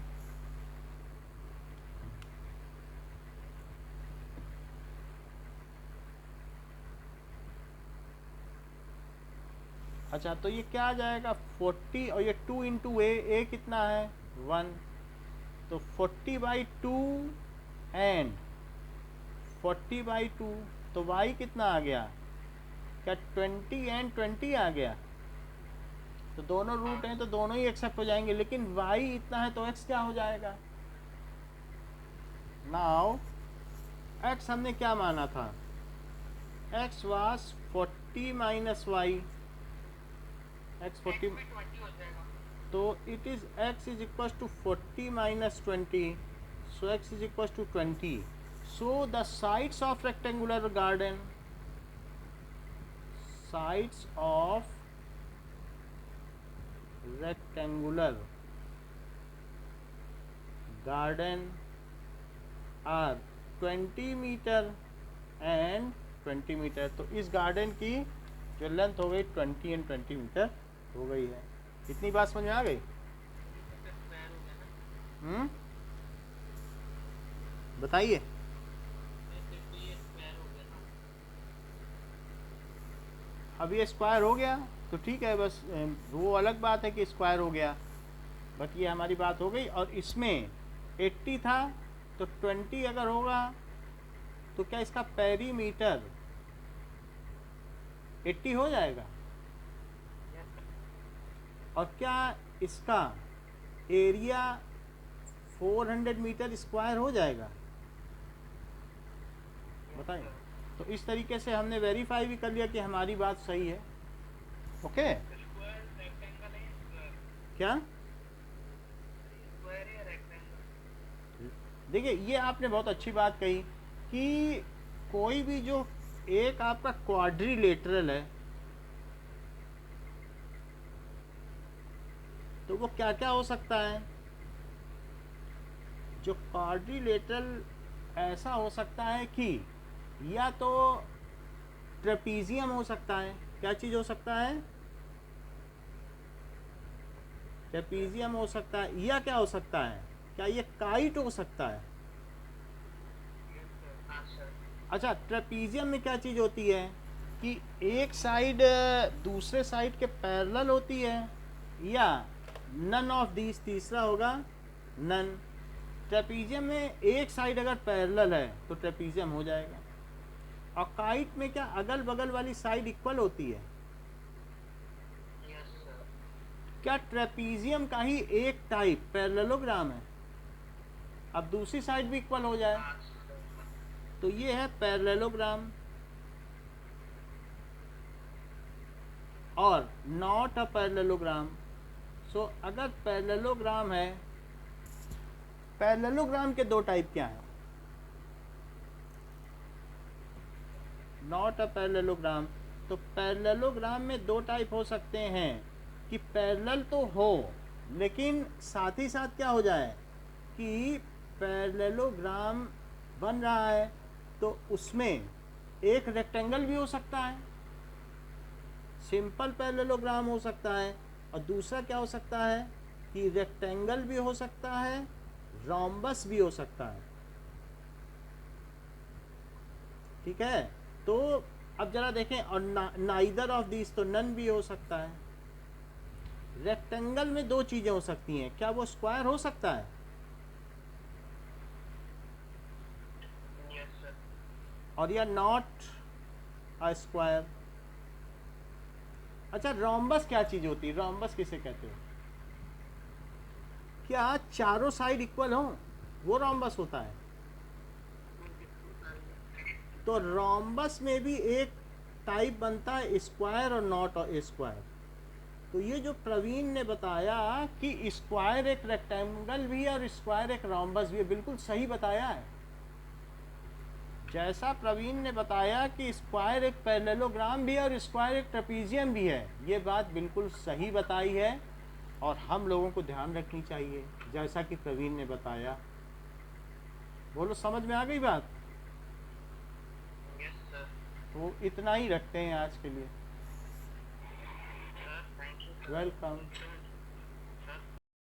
अच्छा, तो ये क्या आ जाएगा 40 और ये 2 इंटू a कितना है 1, तो 40/2 एंड 40/2, तो y कितना आ गया, क्या 20 एंड 20 आ गया। तो दोनों रूट हैं तो दोनों ही एक्सेप्ट हो जाएंगे, लेकिन y इतना है तो x क्या हो जाएगा। नाउ x हमने क्या माना था, x was 40 minus y, x 40, तो it is x is equal to 40 minus 20, so x is equal to 20। So the sides of rectangular garden, sides of rectangular garden are 20 metre and 20 metre. तो इस garden की जो length हो गई 20 and 20 metre हो गई है। इतनी बात समझ में आ गई? बताइए। अब ये स्क्वायर हो गया तो ठीक है, बस वो अलग बात है कि स्क्वायर हो गया, बट ये हमारी बात हो गई। और इसमें 80 था तो 20 अगर होगा तो क्या इसका पेरीमीटर 80 हो जाएगा? और क्या इसका एरिया 400 मीटर स्क्वायर हो जाएगा? बताएं। तो इस तरीके से हमने वेरीफाई भी कर लिया कि हमारी बात सही है। ओके, क्या? देखिए, ये आपने बहुत अच्छी बात कही कि कोई भी जो एक आपका क्वाड्रिलेटरल है तो वो क्या क्या हो सकता है? जो क्वाड्रिलेटरल ऐसा हो सकता है कि या तो ट्रेपीजियम हो सकता है। क्या चीज़ हो सकता है? ट्रेपीजियम हो सकता है। या क्या हो सकता है? क्या ये काइट हो सकता है? अच्छा, ट्रेपीजियम में क्या चीज़ होती है कि एक साइड दूसरे साइड के पैरेलल होती है, या नन ऑफ दीज, तीसरा होगा नन। ट्रेपीजियम में एक साइड अगर पैरेलल है तो ट्रेपीजियम हो जाएगा। और काइट में क्या अगल बगल वाली साइड इक्वल होती है? क्या ट्रेपीजियम का ही एक टाइप पैरेललोग्राम है? अब दूसरी साइड भी इक्वल हो जाए तो ये है पैरेललोग्राम। और नॉट अ पैरेललोग्राम। सो अगर पैरेललोग्राम है, पैरेललोग्राम के दो टाइप क्या हैं? Not a parallelogram. तो पैरेललोग्राम में दो टाइप हो सकते हैं कि पैरेलल तो हो लेकिन साथ ही साथ क्या हो जाए कि पैरेललोग्राम बन रहा है तो उसमें एक रेक्टेंगल भी हो सकता है, सिंपल पैरेललोग्राम हो सकता है। और दूसरा क्या हो सकता है कि रेक्टेंगल भी हो सकता है, रोम्बस भी हो सकता है। ठीक है, तो अब जरा देखें। और नाइदर ऑफ दिस, तो नन भी हो सकता है। रेक्टेंगल में दो चीजें हो सकती हैं, क्या वो स्क्वायर हो सकता है? और या नॉट अ स्क्वायर। अच्छा, रोम्बस क्या चीज होती है? रोम्बस किसे कहते हो? क्या चारों साइड इक्वल हो, वो रोम्बस होता है। तो रोम्बस में भी एक टाइप बनता है स्क्वायर और नॉट ए स्क्वायर। तो ये जो प्रवीण ने बताया कि स्क्वायर एक रेक्टेंगल भी है और स्क्वायर एक रोम्बस भी है, बिल्कुल सही बताया है। जैसा प्रवीण ने बताया कि स्क्वायर एक पैरेललोग्राम भी है और स्क्वायर एक ट्रेपीजियम भी है, ये बात बिल्कुल सही बताई है और हम लोगों को ध्यान रखनी चाहिए जैसा कि प्रवीण ने बताया। बोलो, समझ में आ गई बात? तो इतना ही रखते हैं आज के लिए। वेलकम।